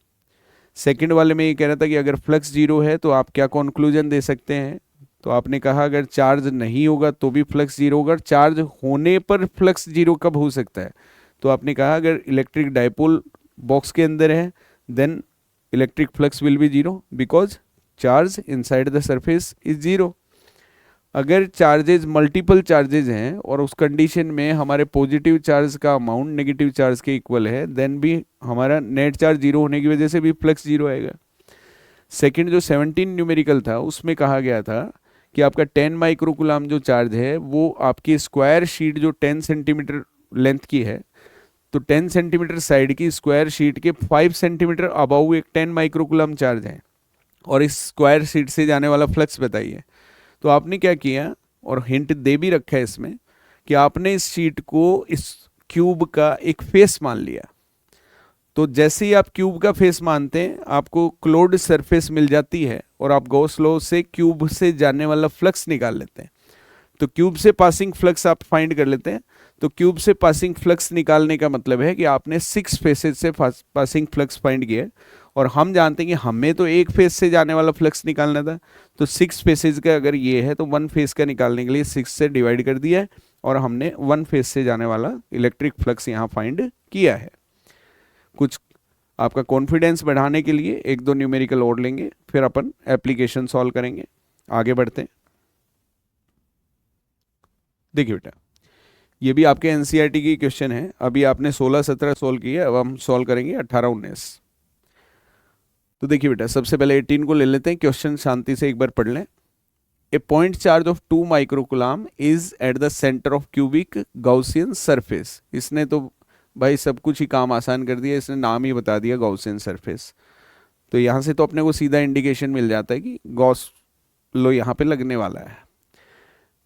सेकंड वाले में ये कह रहा था कि अगर फ्लक्स जीरो है तो आप क्या कंक्लूजन दे सकते हैं, तो आपने कहा अगर चार्ज नहीं होगा तो भी फ्लक्स जीरो होगा। चार्ज होने पर फ्लक्स जीरो कब हो सकता है, तो आपने कहा अगर इलेक्ट्रिक डायपोल बॉक्स के अंदर है then electric flux will be zero because charge inside the surface is zero. अगर चार्जेज मल्टीपल चार्जेज हैं और उस कंडीशन में हमारे पॉजिटिव चार्ज का अमाउंट नेगेटिव चार्ज के इक्वल है, देन भी हमारा नेट चार्ज जीरो होने की वजह से भी फ्लक्स जीरो आएगा। सेकंड जो 17 न्यूमेरिकल था उसमें कहा गया था कि आपका 10 माइक्रोकुलाम जो चार्ज है वो आपकी स्क्वायर शीट जो 10 सेंटीमीटर लेंथ की है, तो 10 सेंटीमीटर साइड की स्क्वायर शीट के 5 सेंटीमीटर अबाउ एक 10 माइक्रोकुलाम चार्ज है, और इस स्क्वायर शीट से जाने वाला फ्लक्स बताइए। तो आपने क्या किया, और हिंट दे भी रखा है इसमें, कि आपने इस शीट को इस क्यूब का एक फेस मान लिया। तो जैसे ही आप क्यूब का फेस मानते हैं आपको क्लोज्ड सरफेस मिल जाती है और आप गॉस लॉ से क्यूब से जाने वाला फ्लक्स निकाल लेते हैं। तो क्यूब से पासिंग फ्लक्स आप फाइंड कर लेते हैं। तो क्यूब से पासिंग फ्लक्स निकालने का मतलब है कि आपने 6 फेसेज से पासिंग फ्लक्स फाइंड किया है, और हम जानते हैं कि हमें तो एक फेस से जाने वाला फ्लक्स निकालना था। तो 6 फेसेज का अगर ये है तो 1 फेस का निकालने के लिए 6 से डिवाइड कर दिया है, और हमने 1 फेस से जाने वाला इलेक्ट्रिक फ्लक्स यहाँ फाइंड किया है। कुछ आपका कॉन्फिडेंस बढ़ाने के लिए एक दो न्यूमेरिकल और लेंगे, फिर अपन एप्लीकेशन सॉल्व करेंगे। आगे बढ़ते हैं। देखिए बेटा, ये भी आपके एनसीईआरटी की क्वेश्चन है। अभी आपने 16-17 सॉल्व किए, अब हम सॉल्व करेंगे 18-19। तो देखिए बेटा, सबसे पहले 18 को ले लेते हैं। क्वेश्चन शांति से एक बार पढ़ लें। A point charge of 2 microcoulomb is at the centre of cubic Gaussian surface. इसने तो भाई सब कुछ ही काम आसान कर दिया, इसने नाम ही बता दिया गॉसियन सरफेस। तो यहाँ से तो अपने को सीधा इंडिकेशन मिल जाता है कि गॉस लो यहाँ पे लगने वाला है।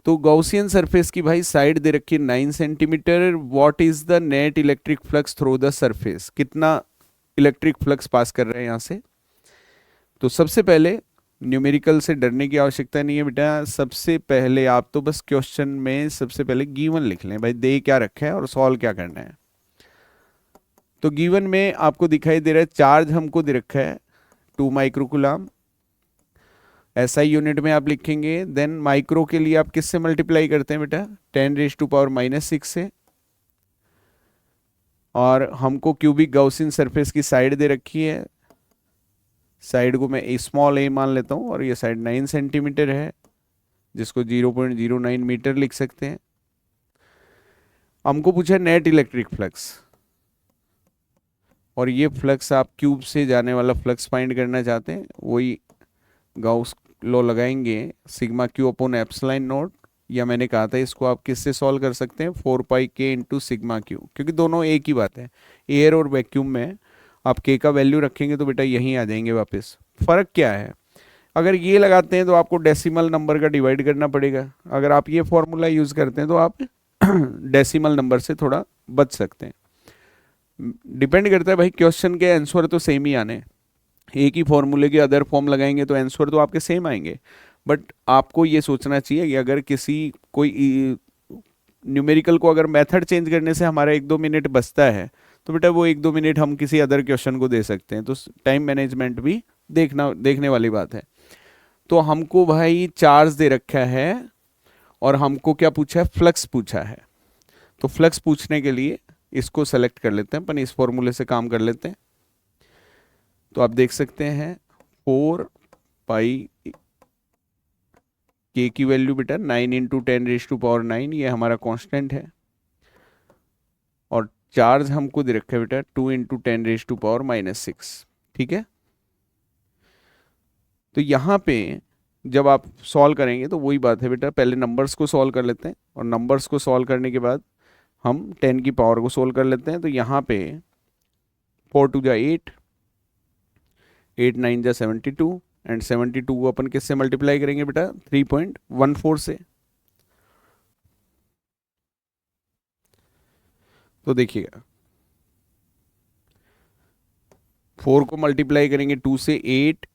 तो गॉसियन सरफेस की भाई साइड दे रखी 9 centimetre. What is the net electric flux through the surface? कितना इलेक्ट्रिक फ्लक्स पास कर रहे हैं यहाँ से? तो सबसे पहले न्यूमेरिकल से डरने की आवश्यकता नहीं है बेटा। सबसे पहले आप तो बस क्वेश्चन में सबसे पहले गिवन लिख लें, भाई दे क्या रखा है और सॉल्व क्या करना है। तो गिवन में आपको दिखाई दे रहा है चार्ज हमको दे रखा है 2 माइक्रोकुलाम। एसआई यूनिट में आप लिखेंगे। देन माइक्रो के लिए आप किससे मल्टीप्लाई करते हैं बेटा? 10⁻⁻⁶ से। और हमको क्यूबिक गॉसियन सरफेस की साइड दे रखी है, साइड को मैं स्मॉल ए मान लेता हूँ, और ये साइड 9 सेंटीमीटर है, जिसको 0.09 मीटर लिख सकते हैं। हमको पूछा नेट इलेक्ट्रिक फ्लक्स, और ये फ्लक्स आप क्यूब से जाने वाला फ्लक्स फाइंड करना चाहते हैं। वही गॉस लॉ लगाएंगे, sigma Q upon epsilon not, या मैंने कहा था इसको आप किससे सॉल्व कर सकते हैं? 4πk इंटू सिग्मा क्यू, क्योंकि दोनों एक ही बात है। एयर और वैक्यूम में आप के का वैल्यू रखेंगे तो बेटा यहीं आ जाएंगे वापस। फर्क क्या है? अगर ये लगाते हैं तो आपको डेसिमल नंबर का डिवाइड करना पड़ेगा। अगर आप ये फॉर्मूला यूज़ करते हैं तो आप डेसिमल नंबर से थोड़ा बच सकते हैं। डिपेंड करता है भाई, क्वेश्चन के आंसर तो सेम ही आने। एक ही फॉर्मूले के अदर फॉर्म लगाएंगे तो आंसर तो आपके सेम आएंगे। बट आपको ये सोचना चाहिए कि अगर किसी कोई न्यूमेरिकल को अगर मेथड चेंज करने से हमारा 1-2 मिनट बचता है तो बेटा वो 1-2 मिनट हम किसी अदर क्वेश्चन को दे सकते हैं। तो टाइम मैनेजमेंट भी देखने वाली बात है। तो हमको भाई चार्ज दे रखा है, और हमको क्या पूछा है? फ्लक्स पूछा है। तो फ्लक्स पूछने के लिए इसको सेलेक्ट कर लेते हैं अपन, इस फॉर्मूले से काम कर लेते हैं। तो आप देख सकते हैं 4π के की वैल्यू बेटा 9 इंटू 10⁻⁹, ये हमारा कांस्टेंट है। और चार्ज हमको दे रखा है बेटा 2 इंटू 10⁻⁻⁶। ठीक है। तो यहाँ पे जब आप सॉल्व करेंगे तो वही बात है बेटा, पहले नंबर्स को सॉल्व कर लेते हैं, और नंबर्स को सॉल्व करने के बाद हम 10 की पावर को सॉल्व कर लेते हैं। तो यहाँ पे 4 2 जा 8, 8 9 जा 72, एंड 72 को अपन किससे मल्टीप्लाई करेंगे बेटा? 3.14 से। तो देखिएगा 4 को मल्टीप्लाई करेंगे 2 से 8,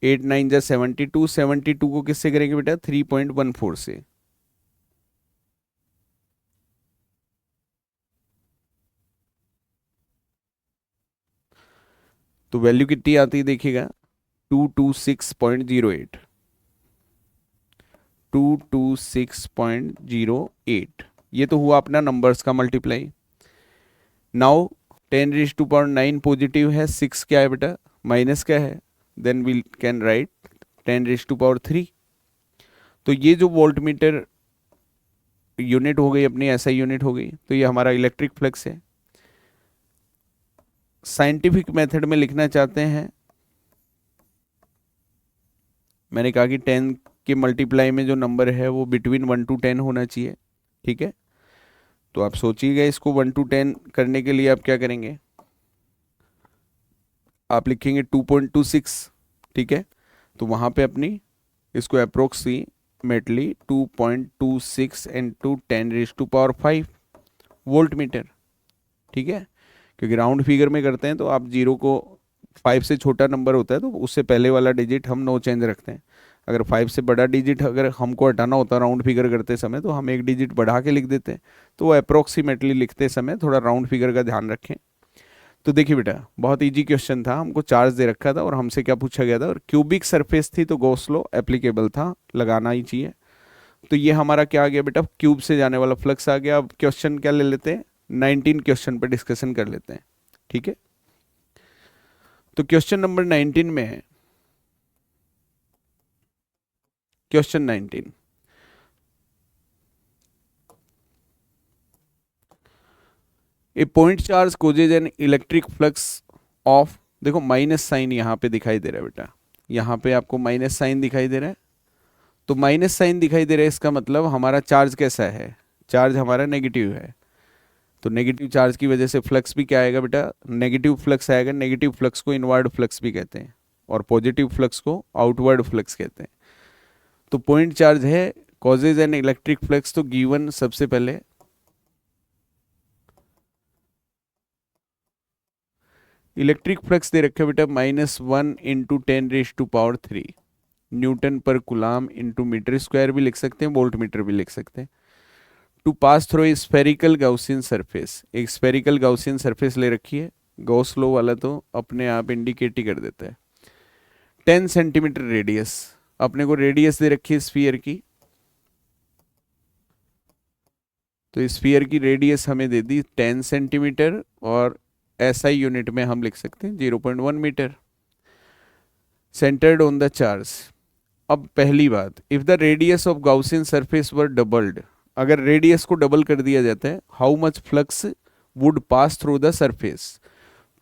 8 9 जा 72, 72 को किससे करेंगे बेटा? 3.14 से। तो वैल्यू कितनी आती है देखिएगा? 226.08, 226.08। ये तो हुआ अपना नंबर्स का मल्टीप्लाई। नाउ 10⁻⁹ पॉजिटिव है, 6 क्या है बेटा? माइनस क्या है? Then we can write 10⁻3। तो ये जो वोल्ट मीटर यूनिट हो गई अपनी, ऐसा यूनिट हो गई, तो ये हमारा इलेक्ट्रिक फ्लक्स है। साइंटिफिक मेथड में लिखना चाहते हैं, मैंने कहा कि 10 के मल्टीप्लाई में जो नंबर है वो बिटवीन 1 to 10 होना चाहिए। ठीक है। तो आप सोचिएगा, इसको 1 to 10 करने के लिए आप क्या करेंगे? आप लिखेंगे 2.26। ठीक है। तो वहाँ पे अपनी इसको अप्रोक्सीमेटली 2.26 इंटू 10⁻⁵ वोल्ट मीटर। ठीक है, क्योंकि राउंड फिगर में करते हैं तो आप जीरो को 5 से छोटा नंबर होता है तो उससे पहले वाला डिजिट हम नो चेंज रखते हैं। अगर 5 से बड़ा डिजिट अगर हमको हटाना होता है राउंड फिगर करते समय तो हम एक डिजिट बढ़ा के लिख देते हैं। तो वो अप्रोक्सीमेटली लिखते समय थोड़ा राउंड फिगर का ध्यान रखें। तो देखिए बेटा, बहुत इजी क्वेश्चन था, हमको चार्ज दे रखा था और हमसे क्या पूछा गया था, और क्यूबिक सरफेस थी तो गॉस लॉ एप्लीकेबल था, लगाना ही चाहिए। तो ये हमारा क्या आ गया बेटा, क्यूब से जाने वाला फ्लक्स आ गया। अब क्वेश्चन क्या ले लेते हैं, 19 क्वेश्चन पे डिस्कशन कर लेते हैं। ठीक है, तो क्वेश्चन नंबर 19 में है, question 19, A point charge causes an electric flux of, देखो माइनस साइन यहाँ पे दिखाई दे रहा है बेटा, यहाँ पे आपको माइनस साइन दिखाई दे रहा है। तो माइनस साइन दिखाई दे रहा है, इसका मतलब हमारा चार्ज कैसा है, चार्ज हमारा नेगेटिव है। तो नेगेटिव चार्ज की वजह से फ्लक्स भी क्या आएगा बेटा, नेगेटिव फ्लक्स आएगा। नेगेटिव फ्लक्स को इनवर्ड फ्लक्स भी कहते हैं और पॉजिटिव फ्लक्स को आउटवर्ड फ्लक्स कहते हैं। तो पॉइंट चार्ज है कॉजेज एन इलेक्ट्रिक फ्लक्स, तो गिवन सबसे पहले इलेक्ट्रिक फ्लक्स दे रखे बेटा -1 × 10⁻³ न्यूटन पर कुलाम इंटू मीटर स्क्वायर भी लिख सकते हैं, वोल्ट मीटर भी लिख सकते हैं। To pass through a spherical Gaussian surface, एक स्फेरिकल गाउसियन सरफेस ले रखी है, गॉस लॉ वाला तो अपने आप इंडिकेट ही कर देता है। 10 सेंटीमीटर रेडियस, अपने को रेडियस दे रखी है स्फीयर की, तो स्फीयर की रेडियस हमें दे दी 10 सेंटीमीटर और SI यूनिट में हम लिख सकते हैं 0.1 metre. Centred on the charge, अब पहली बात, if the radius of Gaussian surface were doubled, अगर रेडियस को डबल कर दिया जाता है, how much flux would pass through the surface.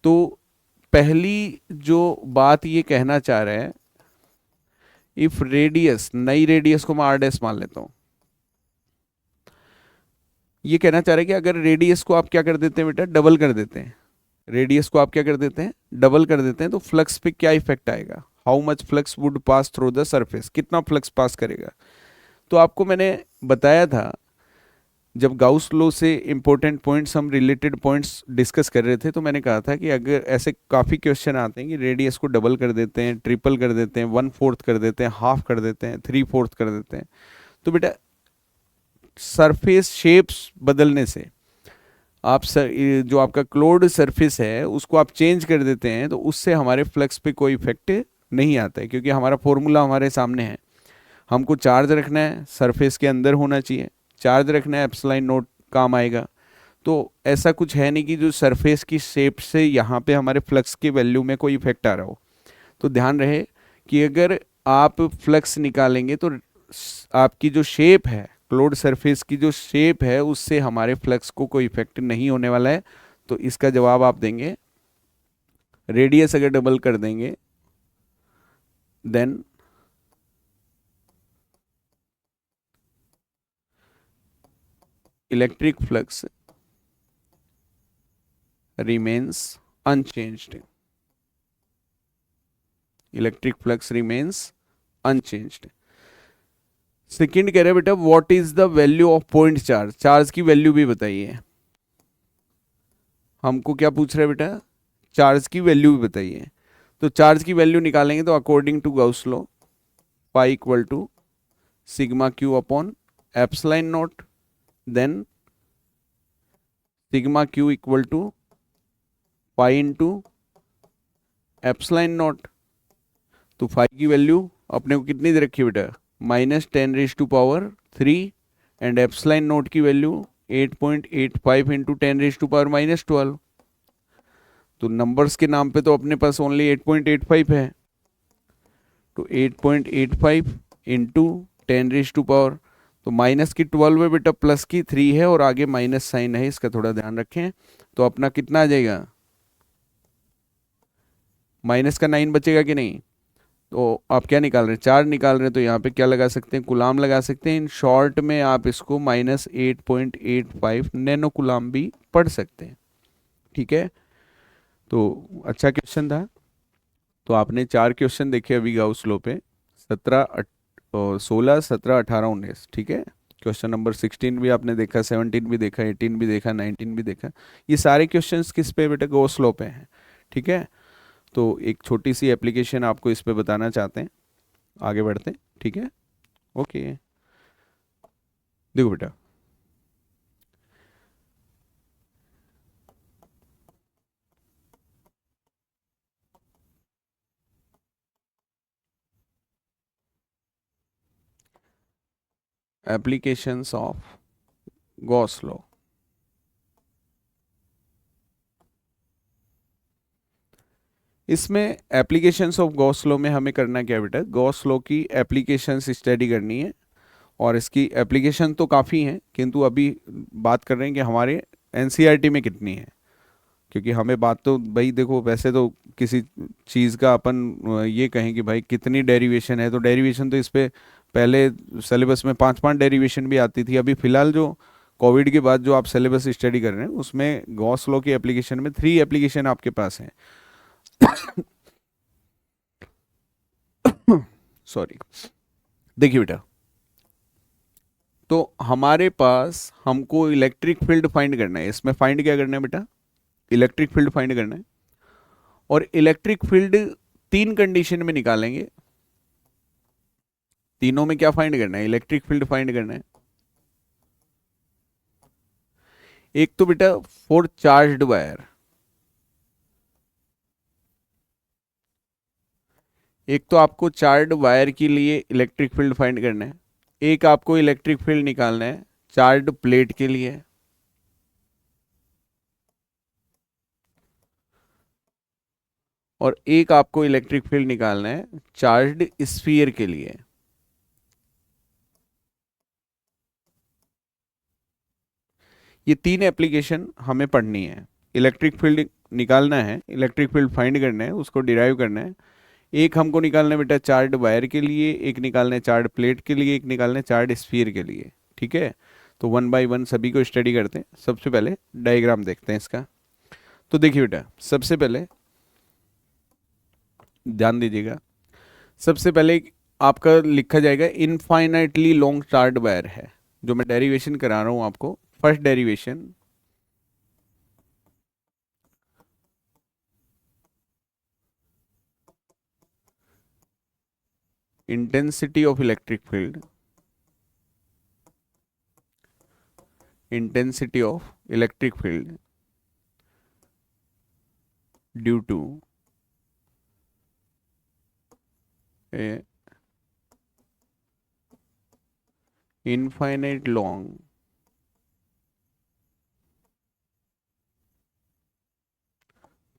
तो पहली जो बात ये कहना चाह रहे हैं, इफ रेडियस, नई रेडियस को मैं R' मान लेता हूं, ये कहना चाह रहे हैं कि अगर रेडियस को आप क्या कर देते हैं बेटा, डबल कर देते हैं, रेडियस को आप क्या कर देते हैं, डबल कर देते हैं, तो फ्लक्स पे क्या इफेक्ट आएगा, how much flux would pass through the surface, कितना फ्लक्स पास करेगा। तो आपको मैंने बताया था जब गाउस लॉ से इंपॉर्टेंट पॉइंट्स, हम रिलेटेड पॉइंट्स डिस्कस कर रहे थे, तो मैंने कहा था कि अगर ऐसे काफ़ी क्वेश्चन आते हैं कि रेडियस को डबल कर देते हैं, ट्रिपल कर देते हैं, 1/4 कर देते हैं, हाफ कर देते हैं, 3/4 कर देते हैं, तो बेटा सरफेस शेप्स बदलने से आप जो आपका क्लोज्ड सरफेस है उसको आप चेंज कर देते हैं, तो उससे हमारे फ्लक्स पे कोई इफेक्ट नहीं आता है, क्योंकि हमारा फॉर्मूला हमारे सामने है। हमको चार्ज रखना है, सरफेस के अंदर होना चाहिए, चार्ज रखना है, एप्सिलॉन नॉट काम आएगा। तो ऐसा कुछ है नहीं कि जो सरफेस की शेप से यहाँ पे हमारे फ्लक्स की वैल्यू में कोई इफेक्ट आ रहा हो। तो ध्यान रहे कि अगर आप फ्लक्स निकालेंगे तो आपकी जो शेप है, क्लोज्ड सरफेस की जो शेप है, उससे हमारे फ्लक्स को कोई इफेक्ट नहीं होने वाला है। तो इसका जवाब आप देंगे, रेडियस अगर डबल कर देंगे then electric flux remains unchanged, electric flux remains unchanged। Second कह रहे हैं बेटा what is the value of point charge, charge की वैल्यू भी बताइए। हमको क्या पूछ रहा है बेटा, चार्ज की वैल्यू भी बताइए। तो चार्ज की वैल्यू निकालेंगे तो according to Gauss law pi equal to sigma Q upon epsilon nought, then sigma Q equal to pi into epsilon nought. तो फाई की वैल्यू अपने को कितनी दे रखी है बेटा, -10⁻³ एंड एप्सिलॉन नॉट की वैल्यू 8.85 इंटू 10⁻⁻12। तो नंबर्स के नाम पे तो अपने पास ओनली 8.85 है, तो 8.85 इंटू 10⁻, तो माइनस की 12 है बेटा, प्लस की 3 है और आगे माइनस साइन है, इसका थोड़ा ध्यान रखें। तो अपना कितना आ जाएगा, माइनस का 9 बचेगा कि नहीं। तो आप क्या निकाल रहे हैं, चार्ज निकाल रहे हैं, तो यहाँ पे क्या लगा सकते हैं, कुलाम लगा सकते हैं। इन शॉर्ट में आप इसको -8.85 नैनो कुलाम भी पढ़ सकते हैं। ठीक है, तो अच्छा क्वेश्चन था। तो आपने 4 क्वेश्चन देखे अभी गाउस लॉ पे, 16, 17, 18, 19। ठीक है, क्वेश्चन नंबर 16 भी आपने देखा, 17 भी देखा, 18 भी देखा, 19 भी देखा। ये सारे क्वेश्चंस किस पे बेटा? गॉस लॉ पे हैं। ठीक है, तो एक छोटी सी एप्लीकेशन आपको इस पे बताना चाहते हैं, आगे बढ़ते हैं। ठीक है, ओके। देखो बेटा, एप्लीकेशंस ऑफ गॉस लॉ। इसमें एप्लीकेशंस ऑफ गॉस लॉ में हमें करना क्या है बेटा? गॉस लॉ की एप्लीकेशंस स्टडी करनी है, और इसकी एप्लीकेशन तो काफ़ी हैं, किंतु अभी बात कर रहे हैं कि हमारे एनसीईआरटी में कितनी है। क्योंकि हमें बात तो भाई देखो, वैसे तो किसी चीज़ का अपन ये कहें कि भाई कितनी डेरिवेशन है, तो डेरिवेशन तो इस पे पहले सिलेबस में 5 5 डेरिवेशन भी आती थी। अभी फिलहाल जो कोविड के बाद जो आप सिलेबस स्टडी कर रहे हैं, उसमें गॉस लॉ की एप्लीकेशन में 3 एप्लीकेशन आपके पास हैं। सॉरी। देखिए बेटा, तो हमारे पास हमको इलेक्ट्रिक फील्ड फाइंड करना है। इसमें फाइंड क्या करना है बेटा? इलेक्ट्रिक फील्ड फाइंड करना है। और इलेक्ट्रिक फील्ड 3 कंडीशन में निकालेंगे। तीनों में क्या फाइंड करना है? इलेक्ट्रिक फील्ड फाइंड करना है। एक तो बेटा फॉर चार्ज्ड वायर, एक तो आपको चार्ज्ड वायर के लिए इलेक्ट्रिक फील्ड फाइंड करना है। एक आपको इलेक्ट्रिक फील्ड निकालना है चार्ज्ड प्लेट के लिए। और एक आपको इलेक्ट्रिक फील्ड निकालना है चार्ज्ड स्फीयर के लिए। ये 3 एप्लीकेशन हमें पढ़नी है। इलेक्ट्रिक फील्ड निकालना है, इलेक्ट्रिक फील्ड फाइंड करना है, उसको डिराइव करना है। एक हमको निकालना है बेटा चार्ट वायर के लिए, एक निकालना है चार्ट प्लेट के लिए, एक निकालना है चार्ट स्फीयर के लिए। ठीक है, तो 1 बाय 1 सभी को स्टडी करते हैं। सबसे पहले डायग्राम देखते हैं इसका। तो देखिए बेटा, सबसे पहले ध्यान दीजिएगा, सबसे पहले आपका लिखा जाएगा इनफाइनाइटली लॉन्ग चार्ट वायर है, जो मैं डेरिवेशन करा रहा हूँ आपको। First derivation, intensity of electric field, intensity of electric field due to a infinite long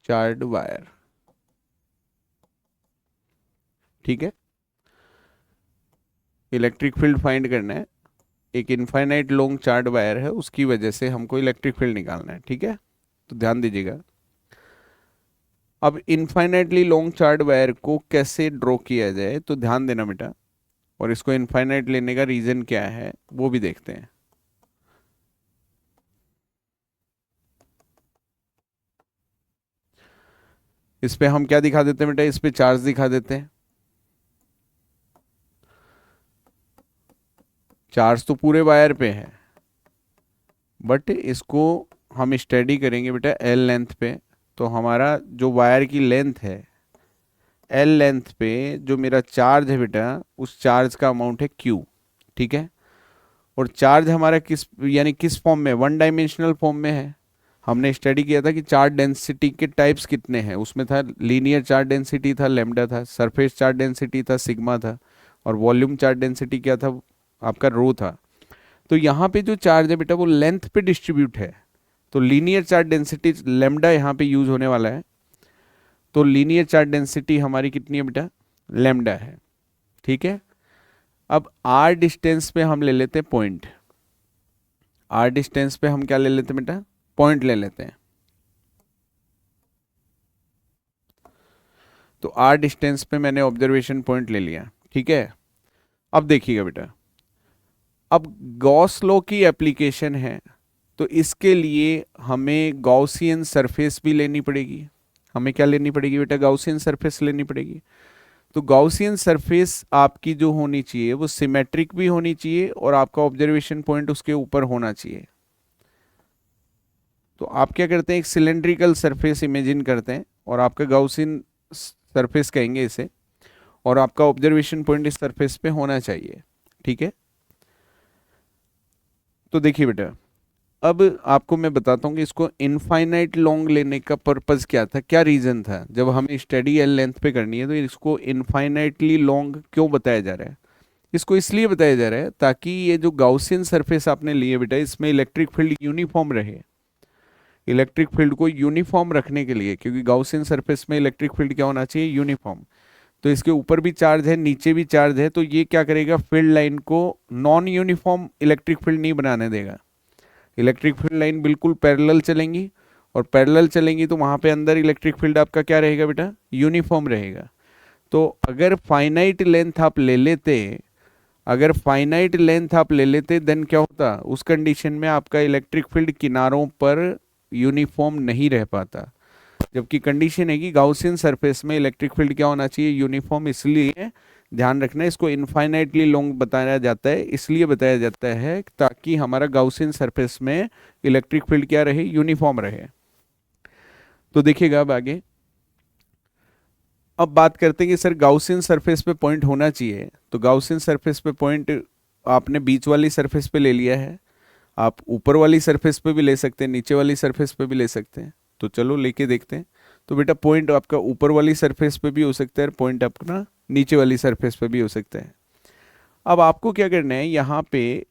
charged wire। ठीक है, इलेक्ट्रिक फील्ड फाइंड करना है, एक इनफाइनाइट लॉन्ग चार्ज वायर है, उसकी वजह से हमको इलेक्ट्रिक फील्ड निकालना है। ठीक है, तो ध्यान दीजिएगा। अब इनफाइनाइटली लॉन्ग चार्ज वायर को कैसे ड्रॉ किया जाए, तो ध्यान देना बेटा, और इसको इनफाइनाइट लेने का रीजन क्या है वो भी देखते हैं। इस पे हम क्या दिखा देते हैं बेटा? इस पे चार्ज दिखा देते हैं। चार्ज तो पूरे वायर पे है, बट इसको हम स्टडी करेंगे बेटा एल लेंथ पे। तो हमारा जो वायर की लेंथ है, एल लेंथ पे जो मेरा चार्ज है बेटा, उस चार्ज का अमाउंट है क्यू। ठीक है, और चार्ज हमारा किस यानी किस फॉर्म में? 1 डायमेंशनल फॉर्म में है। हमने स्टडी किया था कि चार्ज डेंसिटी के टाइप्स कितने हैं, उसमें था लीनियर चार्ज डेंसिटी था, लैम्डा था, सरफेस चार्ज डेंसिटी था, सिग्मा था, और वॉल्यूम चार्ज डेंसिटी क्या था? आपका रो था। तो यहाँ पे जो चार्ज है बेटा वो लेंथ पे डिस्ट्रीब्यूट है, तो लीनियर चार्ज डेंसिटी लेमडा यहाँ पे यूज होने वाला है। तो लीनियर चार्ज डेंसिटी हमारी कितनी है बेटा? लेमडा है। ठीक है, अब आर डिस्टेंस पे हम ले लेते हैं पॉइंट। आर डिस्टेंस पे हम क्या ले लेते हैं बेटा? पॉइंट ले लेते हैं। तो आर डिस्टेंस पे मैंने ऑब्जर्वेशन पॉइंट ले लिया। ठीक है, अब देखिएगा बेटा, अब गॉस लॉ की एप्लीकेशन है, तो इसके लिए हमें गॉसियन सरफेस भी लेनी पड़ेगी। हमें क्या लेनी पड़ेगी बेटा? गॉसियन सरफेस लेनी पड़ेगी। तो गाउसियन सरफेस आपकी जो होनी चाहिए वो सिमेट्रिक भी होनी चाहिए और आपका ऑब्जर्वेशन पॉइंट उसके ऊपर होना चाहिए। तो आप क्या करते हैं, एक सिलेंड्रिकल सरफेस इमेजिन करते हैं और आपका गाउसियन सरफेस कहेंगे इसे, और आपका ऑब्जर्वेशन पॉइंट इस सरफेस पे होना चाहिए। ठीक है, तो देखिए बेटा, अब आपको मैं बताता हूँ कि इसको इनफाइनाइट लॉन्ग लेने का पर्पस क्या था, क्या रीजन था। जब हमें स्टडी एल लेंथ पे करनी है तो इसको इनफाइनाइटली लॉन्ग क्यों बताया जा रहा है। इसको इसलिए बताया जा रहा है ताकि ये जो गाउसियन सरफेस आपने लिए बेटा, इसमें इलेक्ट्रिक फील्ड यूनिफॉर्म रहे। इलेक्ट्रिक फील्ड को यूनिफॉर्म रखने के लिए, क्योंकि गाउसियन सरफेस में इलेक्ट्रिक फील्ड क्या होना चाहिए, यूनिफॉर्म। तो इसके ऊपर भी चार्ज है, नीचे भी चार्ज है, तो ये क्या करेगा, फील्ड लाइन को नॉन यूनिफॉर्म इलेक्ट्रिक फील्ड नहीं बनाने देगा। इलेक्ट्रिक फील्ड लाइन बिल्कुल पैरेलल चलेंगी, और पैरेलल चलेंगी तो वहां पे अंदर इलेक्ट्रिक फील्ड आपका क्या रहेगा बेटा, यूनिफॉर्म रहेगा। तो अगर फाइनाइट लेंथ आप ले लेते, अगर फाइनाइट लेंथ आप ले लेते देन क्या होता, उस कंडीशन में आपका इलेक्ट्रिक फील्ड किनारों पर यूनिफॉर्म नहीं रह पाता। जबकि कंडीशन है कि गाउसियन सरफेस में इलेक्ट्रिक फील्ड क्या होना चाहिए, यूनिफॉर्म। इसलिए ध्यान रखना, इसको इनफाइनाइटली लॉन्ग बताया जाता है, इसलिए बताया जाता है ताकि हमारा गाउसियन सरफेस में इलेक्ट्रिक फील्ड क्या रहे, यूनिफॉर्म रहे। तो देखिएगा अब आगे, अब बात करते हैं कि सर गाउसियन सरफेस पे पॉइंट होना चाहिए। तो गाउसियन सरफेस पे पॉइंट आपने बीच वाली सरफेस पे ले लिया है, आप ऊपर वाली सरफेस पे भी ले सकते हैं, नीचे वाली सरफेस पे भी ले सकते हैं। तो चलो लेके देखते हैं। तो बेटा पॉइंट आपका ऊपर वाली सरफेस पे भी हो सकता है, पॉइंट अपना नीचे वाली सरफेस पे भी हो सकता है। अब आपको क्या करना है, यहाँ पे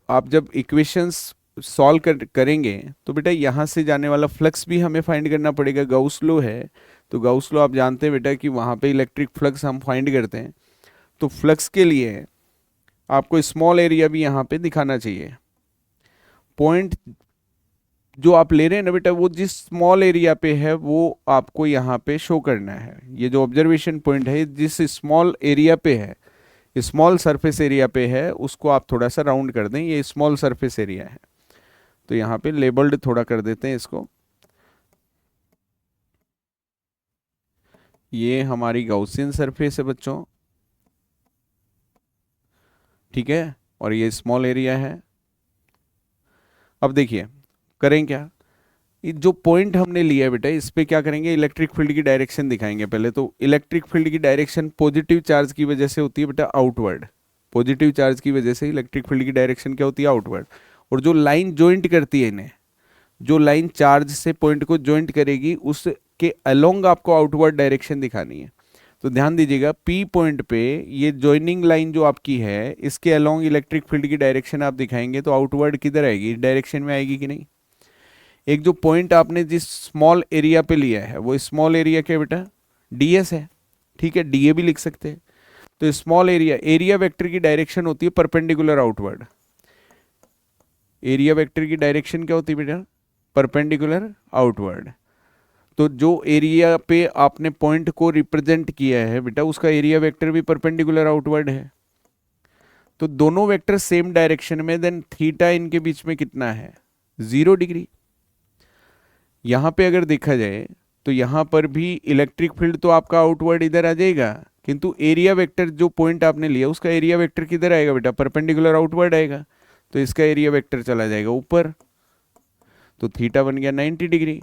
आप जब इक्वेशंस सॉल्व करेंगे तो बेटा यहाँ से जाने वाला फ्लक्स भी हमें फाइंड करना पड़ेगा। गाउस लॉ है, तो गाउस लॉ आप जानते हैं बेटा कि वहाँ पे इलेक्ट्रिक फ्लक्स हम फाइंड करते हैं। तो फ्लक्स के लिए आपको स्मॉल एरिया भी यहाँ पे दिखाना चाहिए। पॉइंट जो आप ले रहे हैं ना बेटा, वो जिस स्मॉल एरिया पे है वो आपको यहाँ पे शो करना है। ये जो ऑब्जर्वेशन पॉइंट है जिस स्मॉल एरिया पे है, स्मॉल सरफेस एरिया पे है, उसको आप थोड़ा सा राउंड कर दें, ये स्मॉल सरफेस एरिया है। तो यहाँ पे लेबल्ड थोड़ा कर देते हैं इसको। ये हमारी गाउसियन सरफेस है बच्चों, ठीक है, और ये स्मॉल एरिया है। अब देखिए करें क्या, ये जो पॉइंट हमने लिया है बेटा, इस पे क्या करेंगे, इलेक्ट्रिक फील्ड की डायरेक्शन दिखाएंगे पहले। तो इलेक्ट्रिक फील्ड की डायरेक्शन पॉजिटिव चार्ज की वजह से होती है बेटा आउटवर्ड। पॉजिटिव चार्ज की वजह से इलेक्ट्रिक फील्ड की डायरेक्शन क्या होती है, आउटवर्ड। और जो लाइन ज्वाइंट करती है इन्हें, जो लाइन चार्ज से पॉइंट को ज्वाइंट करेगी, उसके अलोंग आपको आउटवर्ड डायरेक्शन दिखानी है। तो ध्यान दीजिएगा, पी पॉइंट पे ये ज्वाइनिंग लाइन जो आपकी है, इसके अलोंग इलेक्ट्रिक फील्ड की डायरेक्शन आप दिखाएंगे तो आउटवर्ड किधर आएगी, डायरेक्शन में आएगी कि नहीं। एक जो पॉइंट आपने जिस स्मॉल एरिया पे लिया है, वो स्मॉल एरिया क्या बेटा, डीएस है, ठीक है, डीए भी लिख सकते हैं। तो स्मॉल एरिया, एरिया वेक्टर की डायरेक्शन होती है परपेंडिकुलर आउटवर्ड। एरिया वेक्टर की डायरेक्शन क्या होती है बेटा, परपेंडिकुलर आउटवर्ड। तो जो एरिया पे आपने पॉइंट को रिप्रेजेंट किया है बेटा, उसका एरिया वेक्टर भी परपेंडिकुलर आउटवर्ड है। तो दोनों वेक्टर सेम डायरेक्शन में, देन थीटा इनके बीच में कितना है, 0 डिग्री। यहां पे अगर देखा जाए तो यहां पर भी इलेक्ट्रिक फील्ड तो आपका आउटवर्ड इधर आ जाएगा, किंतु एरिया वेक्टर जो पॉइंट आपने लिया उसका एरिया वेक्टर किधर आएगा बेटा, परपेंडिकुलर आउटवर्ड आएगा। तो इसका एरिया वेक्टर चला जाएगा ऊपर, तो थीटा बन गया 90 डिग्री।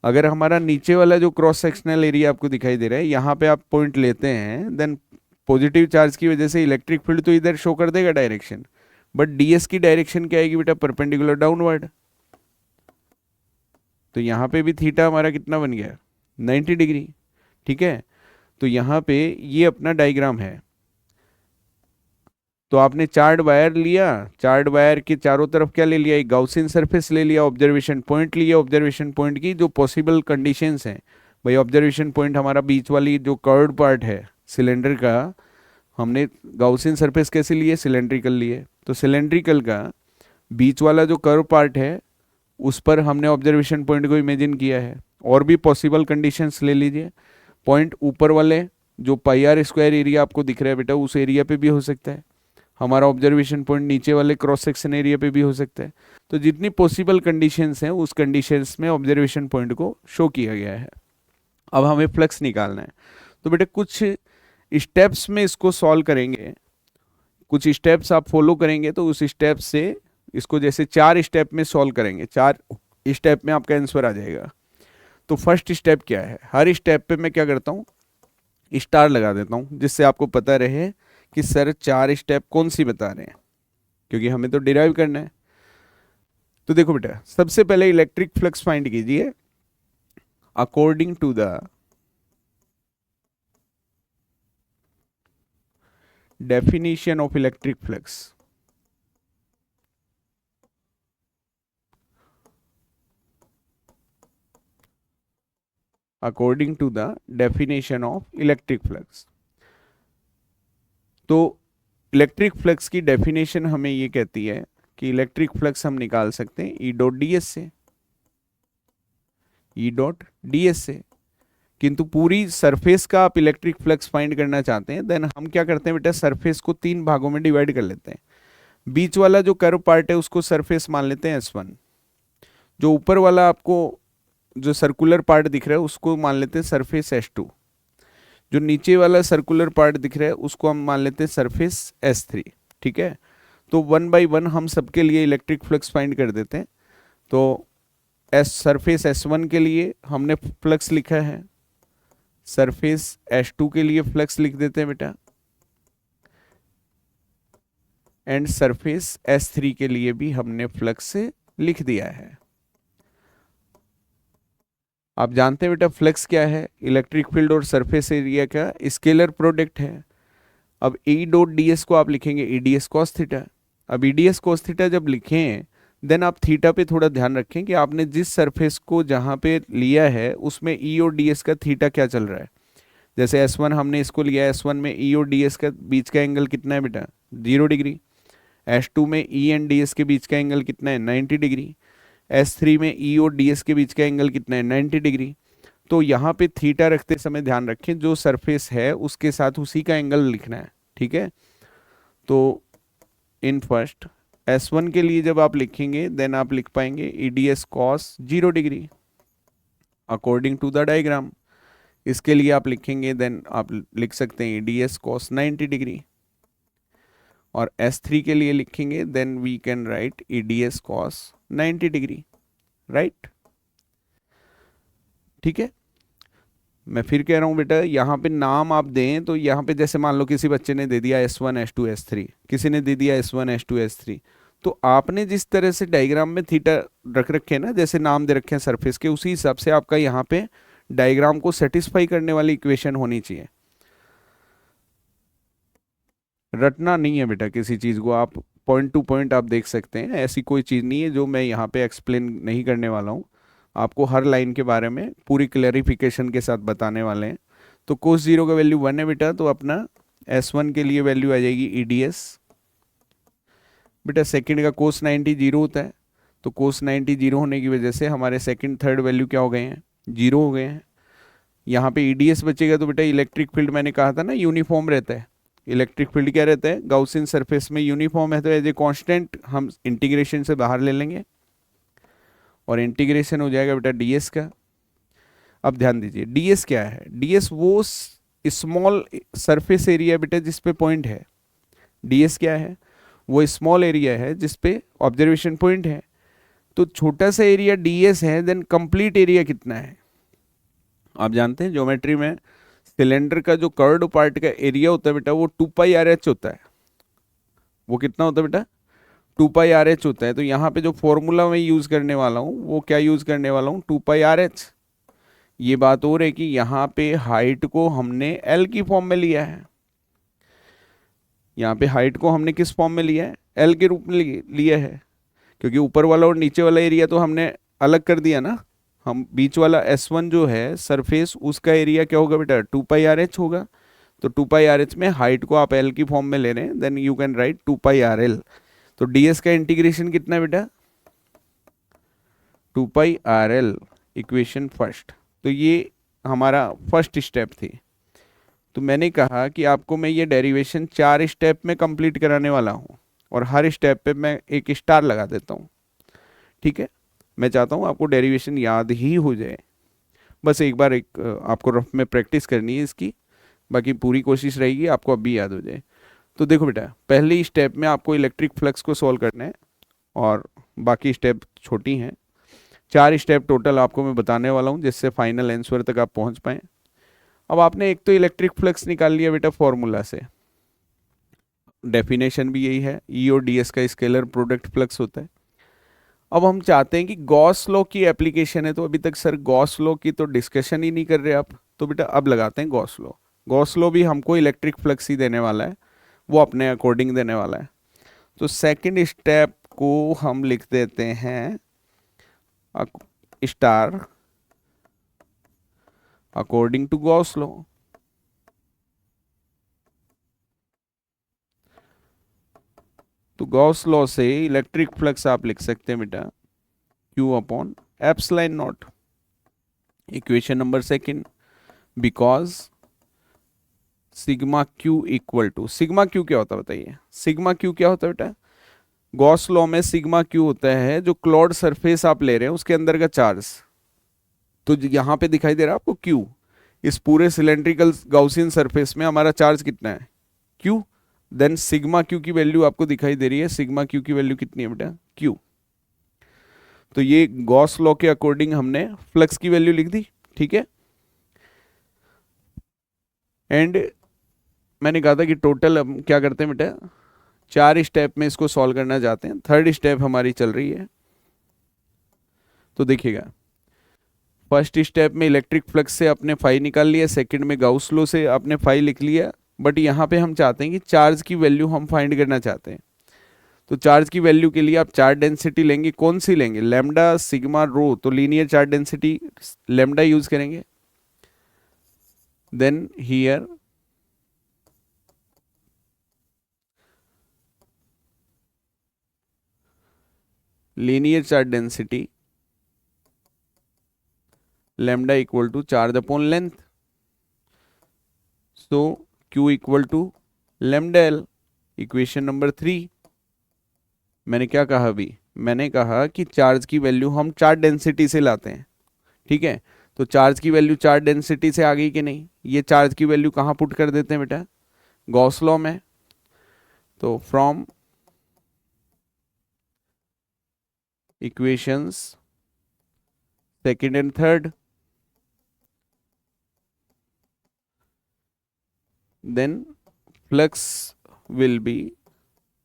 अगर हमारा नीचे वाला जो क्रॉस सेक्शनल एरिया आपको दिखाई दे रहा है, यहाँ पे आप पॉइंट लेते हैं, देन पॉजिटिव चार्ज की वजह से इलेक्ट्रिक फील्ड तो इधर शो कर देगा डायरेक्शन, बट डीएस की डायरेक्शन क्या आएगी बेटा, परपेंडिकुलर डाउनवर्ड। तो यहाँ पे भी थीटा हमारा कितना बन गया, 90 डिग्री, ठीक है। तो यहाँ पे ये अपना डायग्राम है। तो आपने चार्ड वायर लिया, चार्ड वायर के चारों तरफ क्या ले लिया, एक गाउसियन सरफेस ले लिया, ऑब्जर्वेशन पॉइंट लिया, ऑब्जर्वेशन पॉइंट की जो पॉसिबल कंडीशंस हैं, भाई ऑब्जर्वेशन पॉइंट हमारा बीच वाली जो कर्व्ड पार्ट है सिलेंडर का, हमने गाउसियन सरफेस कैसे लिए, सिलेंड्रिकल लिए। तो सिलेंड्रिकल का बीच वाला जो कर्व पार्ट है उस पर हमने ऑब्जर्वेशन पॉइंट को इमेजिन किया है। और भी पॉसिबल कंडीशंस ले लीजिए, पॉइंट ऊपर वाले जो पाई आर स्क्वायर एरिया आपको दिख रहा है बेटा, उस एरिया पे भी हो सकता है। हमारा ऑब्जर्वेशन पॉइंट नीचे वाले क्रॉस सेक्शन एरिया पे भी हो सकता है। तो जितनी पॉसिबल कंडीशंस हैं उस कंडीशंस में ऑब्जर्वेशन पॉइंट को शो किया गया है। अब हमें फ्लक्स निकालना है। तो बेटा कुछ स्टेप्स में इसको सॉल्व करेंगे, कुछ स्टेप्स आप फॉलो करेंगे तो उस स्टेप से इसको जैसे 4 स्टेप में सॉल्व करेंगे, 4 स्टेप में आपका आंसर आ जाएगा। तो फर्स्ट स्टेप क्या है, हर स्टेप पे मैं क्या करता हूँ, स्टार लगा देता हूँ, जिससे आपको पता रहे कि सर 4 स्टेप कौन सी बता रहे हैं, क्योंकि हमें तो डिराइव करना है। तो देखो बेटा, सबसे पहले इलेक्ट्रिक फ्लक्स फाइंड कीजिए according to the definition of electric flux. According to the definition of electric flux. तो इलेक्ट्रिक फ्लक्स की डेफिनेशन हमें ये कहती है कि इलेक्ट्रिक फ्लक्स हम निकाल सकते हैं ई डॉट डी एस से, ई डॉट डी एस से। किंतु पूरी सरफेस का आप इलेक्ट्रिक फ्लक्स फाइंड करना चाहते हैं, देन हम क्या करते हैं बेटा, सरफेस को 3 भागों में डिवाइड कर लेते हैं। बीच वाला जो कर्व पार्ट है उसको सरफेस मान लेते हैं S1, जो ऊपर वाला आपको जो सर्कुलर पार्ट दिख रहा है उसको मान लेते हैं सरफेस S2, जो नीचे वाला सर्कुलर पार्ट दिख रहा है उसको हम मान लेते हैं सरफेस S3। ठीक है, तो 1 बाई 1 हम सबके लिए इलेक्ट्रिक फ्लक्स फाइंड कर देते हैं। तो सरफेस S1 के लिए हमने फ्लक्स लिखा है, सरफेस S2 के लिए फ्लक्स लिख देते हैं बेटा, एंड सरफेस S3 के लिए भी हमने फ्लक्स लिख दिया है। आप जानते हैं बेटा फ्लक्स क्या है, इलेक्ट्रिक फील्ड और सरफेस एरिया का स्केलर प्रोडक्ट है। अब ई डॉट डी एस को आप लिखेंगे E D S cos theta. अब E D S cos theta जब लिखें, देन आप थीटा पे थोड़ा ध्यान रखें कि आपने जिस सरफेस को जहाँ पे लिया है उसमें ई और डी एस का थीटा क्या चल रहा है। जैसे S1 हमने इसको लिया, S1 में ई और डी एस का बीच का एंगल कितना है बेटा, 0 डिग्री। S2 में ई एंड डी एस के बीच का एंगल कितना है, 90 डिग्री। S3 में ई और डी एस के बीच का एंगल कितना है, 90 डिग्री। तो यहाँ पे थीटा रखते समय ध्यान रखें जो सरफेस है उसके साथ उसी का एंगल लिखना है। ठीक है, तो इन फर्स्ट S1 के लिए जब आप लिखेंगे देन आप लिख पाएंगे E D S cos 0 degree according to the diagram. इसके लिए आप लिखेंगे देन आप लिख सकते हैं E D S cos 90 degree, और S3 के लिए लिखेंगे then we can write E D S cos 90 degree, right. ठीक है, मैं फिर कह रहा हूँ बेटा, यहाँ पे नाम आप दें तो यहाँ पे जैसे मान लो किसी बच्चे ने दे दिया S1 S2 S3, किसी ने दे दिया S1 S2 S3, तो आपने जिस तरह से डायग्राम में थीटा रख रखे ना, जैसे नाम दे रखे हैं सरफेस के, उसी हिसाब से आपका यहाँ पे डायग्राम को सेटिस्फाई करने वाली इक्वेशन होनी चाहिए। रटना नहीं है बेटा किसी चीज़ को, आप पॉइंट टू पॉइंट आप देख सकते हैं, ऐसी कोई चीज़ नहीं है जो मैं यहाँ पे एक्सप्लेन नहीं करने वाला हूँ। आपको हर लाइन के बारे में पूरी क्लैरिफिकेशन के साथ बताने वाले हैं। तो कोस 0 का वैल्यू 1 है बेटा, तो अपना S1 के लिए वैल्यू आ जाएगी ई डी एस। बेटा सेकंड का कोस 90 जीरो होता है, तो कोस 90 जीरो होने की वजह से हमारे सेकंड थर्ड वैल्यू क्या हो गए हैं, जीरो हो गए हैं। यहाँ पे ई डी एस बचेगा तो बेटा इलेक्ट्रिक फील्ड मैंने कहा था ना यूनिफॉर्म रहता है। इलेक्ट्रिक फील्ड क्या रहता है, गाउसियन सरफेस में यूनिफॉर्म है, तो एज ए कांस्टेंट हम इंटीग्रेशन से बाहर ले लेंगे और इंटीग्रेशन हो जाएगा बेटा डीएस का। अब ध्यान दीजिए डीएस क्या है, डीएस वो स्मॉल सरफेस एरिया बेटा जिस पे पॉइंट है। डीएस क्या है, वो स्मॉल एरिया है जिस पे ऑब्जर्वेशन पॉइंट है। तो छोटा सा एरिया डीएस है, देन कंप्लीट एरिया कितना है। आप जानते हैं ज्योमेट्री में सिलेंडर का जो कर्व्ड पार्ट का एरिया होता है बेटा वो 2πRh होता है। वो कितना होता है बेटा, 2πRh होता है। तो यहाँ पे जो फॉर्मूला मैं यूज़ करने वाला हूँ वो क्या यूज़ करने वाला हूँ, 2πRh। ये बात और है कि यहाँ पे हाइट को हमने L की फॉर्म में लिया है। यहाँ पे हाइट को हमने किस फॉर्म में लिया है, L के रूप में लिया है, क्योंकि ऊपर वाला और नीचे वाला एरिया तो हमने अलग कर दिया ना। हम बीच वाला S1 जो है सरफेस, उसका एरिया क्या होगा बेटा, 2πRh होगा। तो 2πRh में हाइट को आप L की फॉर्म में ले रहे हैं, then you can write 2πRL। तो ds का इंटीग्रेशन कितना है बेटा, 2πRL, इक्वेशन फर्स्ट। तो ये हमारा फर्स्ट स्टेप थी। तो मैंने कहा कि आपको मैं ये डेरिवेशन 4 स्टेप में कंप्लीट कराने वाला हूँ और हर स्टेप पे मैं एक स्टार लगा देता हूँ। ठीक है, मैं चाहता हूँ आपको डेरिवेशन याद ही हो जाए, बस एक बार आपको रफ में प्रैक्टिस करनी है इसकी। बाकी पूरी कोशिश रहेगी आपको अब भी याद हो जाए। तो देखो बेटा, पहली स्टेप में आपको इलेक्ट्रिक फ्लक्स को सॉल्व करना है और बाकी स्टेप छोटी हैं। 4 स्टेप टोटल आपको मैं बताने वाला हूँ जिससे फाइनल आंसर तक आप पहुँच पाएँ। अब आपने एक तो इलेक्ट्रिक फ्लक्स निकाल लिया बेटा फॉर्मूला से, डेफिनेशन भी यही है, ई और डी एस का स्केलर प्रोडक्ट फ्लक्स होता है। अब हम चाहते हैं कि गॉस लॉ की एप्लीकेशन है, तो अभी तक सर गॉस लॉ की तो डिस्कशन ही नहीं कर रहे आप, तो बेटा अब लगाते हैं गॉस लॉ। गॉस लॉ भी हमको इलेक्ट्रिक फ्लक्स ही देने वाला है, वो अपने अकॉर्डिंग देने वाला है। तो सेकंड स्टेप को हम लिख देते हैं star according to Gauss law. तो गॉस लॉ से इलेक्ट्रिक फ्लक्स आप लिख सकते हैं बेटा Q upon epsilon nought, equation number second, because sigma Q equal to, sigma Q क्या होता है बताइए, सिग्मा Q क्या होता है बेटा, गॉस लॉ में सिग्मा Q होता है जो क्लॉड सरफेस आप ले रहे हैं उसके अंदर का चार्ज। तो यहाँ पे दिखाई दे रहा है आपको Q, इस पूरे सिलेंड्रिकल गाउसियन सरफेस में हमारा चार्ज कितना है Q, देन सिग्मा Q की वैल्यू आपको दिखाई दे रही है, सिग्मा Q की वैल्यू कितनी है बेटा Q। तो ये गॉस लॉ के अकॉर्डिंग हमने फ्लक्स की वैल्यू लिख दी, ठीक है। एंड मैंने कहा था कि टोटल हम क्या करते हैं बेटा, 4 स्टेप में इसको सॉल्व करना चाहते हैं, थर्ड स्टेप हमारी चल रही है। तो देखिएगा, फर्स्ट स्टेप में इलेक्ट्रिक फ्लक्स से आपने फाई निकाल लिया, सेकंड में गाउस लॉ से आपने फाई लिख लिया, बट यहाँ पे हम चाहते हैं कि चार्ज की वैल्यू हम फाइंड करना चाहते हैं। तो चार्ज की वैल्यू के लिए आप चार्ज डेंसिटी लेंगे, कौन सी लेंगे, लैम्डा सिग्मा रो, तो linear charge density lambda use करेंगे। Then here linear charge density lambda equal to charge upon length, so Q equal to lambda L, equation number 3। मैंने क्या कहा अभी, मैंने कहा कि चार्ज की वैल्यू हम चार्ज डेंसिटी से लाते हैं, ठीक है। तो चार्ज की वैल्यू चार्ज डेंसिटी से आ गई कि नहीं, ये चार्ज की वैल्यू कहाँ पुट कर देते हैं बेटा, गॉस लॉ में। तो from equations second and third, then flux will be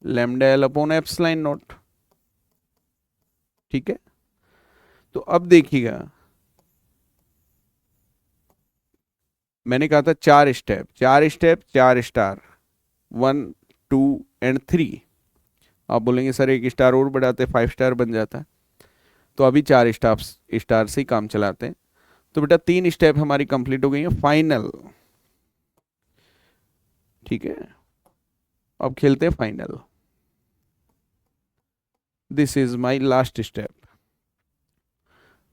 lambda L upon epsilon not, ठीक है। तो अब देखिएगा, मैंने कहा था 4 स्टेप, 4 स्टेप 4 स्टार, 1 2 एंड 3। आप बोलेंगे सर एक स्टार और बढ़ाते 5 स्टार बन जाता, तो अभी 4 स्टार से ही काम चलाते हैं। तो बेटा 3 स्टेप हमारी कंप्लीट हो गई है फाइनल, ठीक है। अब खेलते हैं final, this is my last step.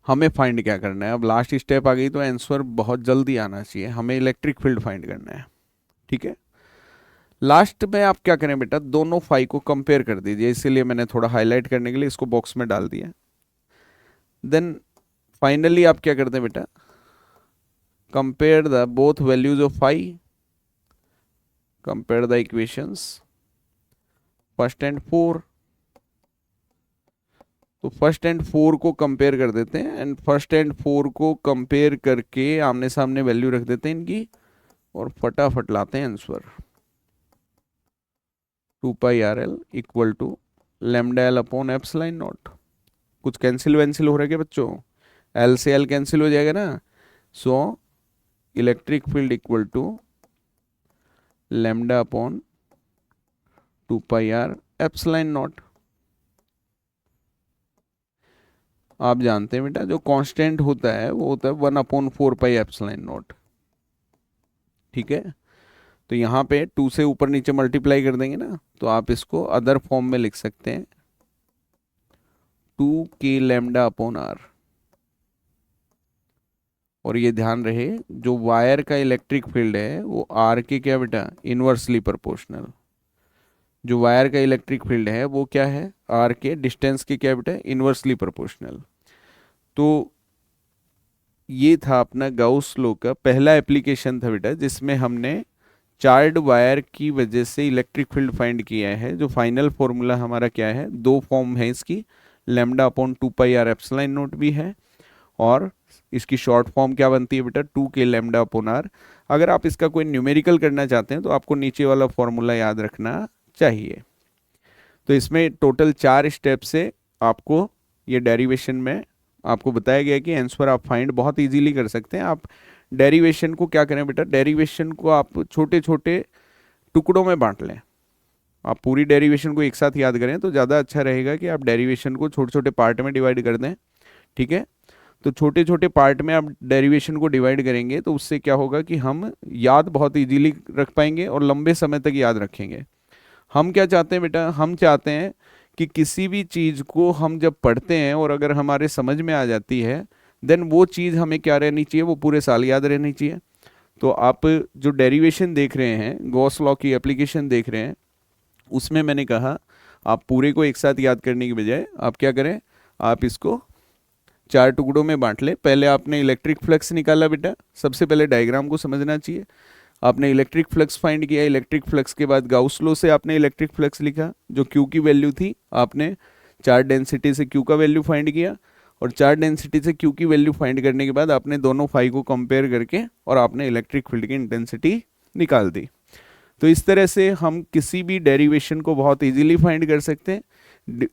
हमें फाइंड क्या करना है, अब लास्ट स्टेप आ गई तो आंसर बहुत जल्दी आना चाहिए, हमें इलेक्ट्रिक फील्ड फाइंड करना है, ठीक है। लास्ट में आप क्या करें बेटा, दोनों फाई को कंपेयर कर दीजिए, इसीलिए मैंने थोड़ा हाईलाइट करने के लिए इसको बॉक्स में डाल दिया। देन फाइनली आप क्या करते हैं बेटा, compare the both values of phi, compare the equations first and 4। तो फर्स्ट एंड 4 को कंपेयर कर देते हैं, एंड फर्स्ट एंड 4 को कंपेयर करके आमने सामने वैल्यू रख देते हैं इनकी, और फटाफट लाते हैं answer. 2 pi R L equal to lambda L upon epsilon nought. कुछ कैंसिल वैंसिल हो रहा है क्या बच्चों, एल से एल कैंसिल हो जाएगा ना। So electric field equal to lambda upon 2 pi R epsilon nought. आप जानते हैं बेटा जो कांस्टेंट होता है वो होता है 1/4 पाई एप्सिलॉन नॉट, ठीक है। तो यहाँ पे 2 से ऊपर नीचे मल्टीप्लाई कर देंगे ना, तो आप इसको अदर फॉर्म में लिख सकते हैं 2k लैम्डा अपॉन आर। और ये ध्यान रहे जो वायर का इलेक्ट्रिक फील्ड है वो आर के क्या बेटा इनवर्सली प्रोपोर्शनल, जो वायर का इलेक्ट्रिक फील्ड है वो क्या है आर के डिस्टेंस के क्या बेटा इनवर्सली प्रोपोर्शनल। तो ये था अपना गाउस लॉ का पहला एप्लीकेशन था बेटा, जिसमें हमने चार्ड वायर की वजह से इलेक्ट्रिक फील्ड फाइंड किया है। जो फाइनल फॉर्मूला हमारा क्या है, दो फॉर्म है इसकी, lambda upon 2 pi r epsilon not भी है, और इसकी शॉर्ट फॉर्म क्या बनती है बेटा, 2 k लैम्डा अपॉन r। अगर आप इसका कोई न्यूमेरिकल करना चाहते हैं तो आपको नीचे वाला फॉर्मूला याद रखना चाहिए। तो इसमें टोटल 4 स्टेप से आपको ये डेरिवेशन में आपको बताया गया कि आंसर आप फाइंड बहुत इजीली कर सकते हैं। आप डेरिवेशन को क्या करें बेटा, डेरिवेशन को आप छोटे छोटे टुकड़ों में बांट लें। आप पूरी डेरिवेशन को एक साथ याद करें तो ज़्यादा अच्छा रहेगा कि आप डेरिवेशन को छोटे छोटे पार्ट में डिवाइड कर दें, ठीक है। तो छोटे छोटे पार्ट में आप डेरिवेशन को डिवाइड करेंगे तो उससे क्या होगा कि हम याद बहुत इजीली रख पाएंगे और लंबे समय तक याद रखेंगे। हम क्या चाहते हैं बेटा, हम चाहते हैं कि किसी भी चीज़ को हम जब पढ़ते हैं और अगर हमारे समझ में आ जाती है, देन वो चीज़ हमें क्या रहनी चाहिए, वो पूरे साल याद रहनी चाहिए। तो आप जो डेरिवेशन देख रहे हैं, गॉस लॉ की एप्लीकेशन देख रहे हैं, उसमें मैंने कहा आप पूरे को एक साथ याद करने की बजाय आप क्या करें, आप इसको 4 टुकड़ों में बांट लें। पहले आपने इलेक्ट्रिक फ्लक्स निकाला बेटा, सबसे पहले डायग्राम को समझना चाहिए। आपने इलेक्ट्रिक फ्लक्स फाइंड किया, इलेक्ट्रिक फ्लक्स के बाद गाउस लॉ से आपने इलेक्ट्रिक फ्लक्स लिखा, जो क्यू की वैल्यू थी आपने चार्ज डेंसिटी से क्यू का वैल्यू फाइंड किया, और चार्ज डेंसिटी से क्यू की वैल्यू फाइंड करने के बाद आपने दोनों फाई को कंपेयर करके और आपने इलेक्ट्रिक फील्ड की इंटेंसिटी निकाल दी। तो इस तरह से हम किसी भी डेरिवेशन को बहुत इजीली फाइंड कर सकते हैं,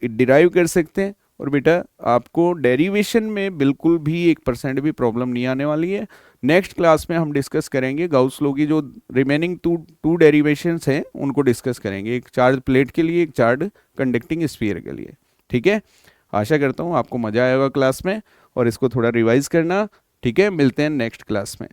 डिराइव कर सकते हैं। और बेटा आपको डेरिवेशन में बिल्कुल भी 1% भी प्रॉब्लम नहीं आने वाली है। नेक्स्ट क्लास में हम डिस्कस करेंगे गाउस लॉ की जो रिमेनिंग टू डेरिवेशंस हैं उनको डिस्कस करेंगे, एक चार्ज प्लेट के लिए, एक चार्ज कंडक्टिंग स्फीयर के लिए, ठीक है। आशा करता हूँ आपको मज़ा आएगा क्लास में, और इसको थोड़ा रिवाइज करना, ठीक है। मिलते हैं नेक्स्ट क्लास में।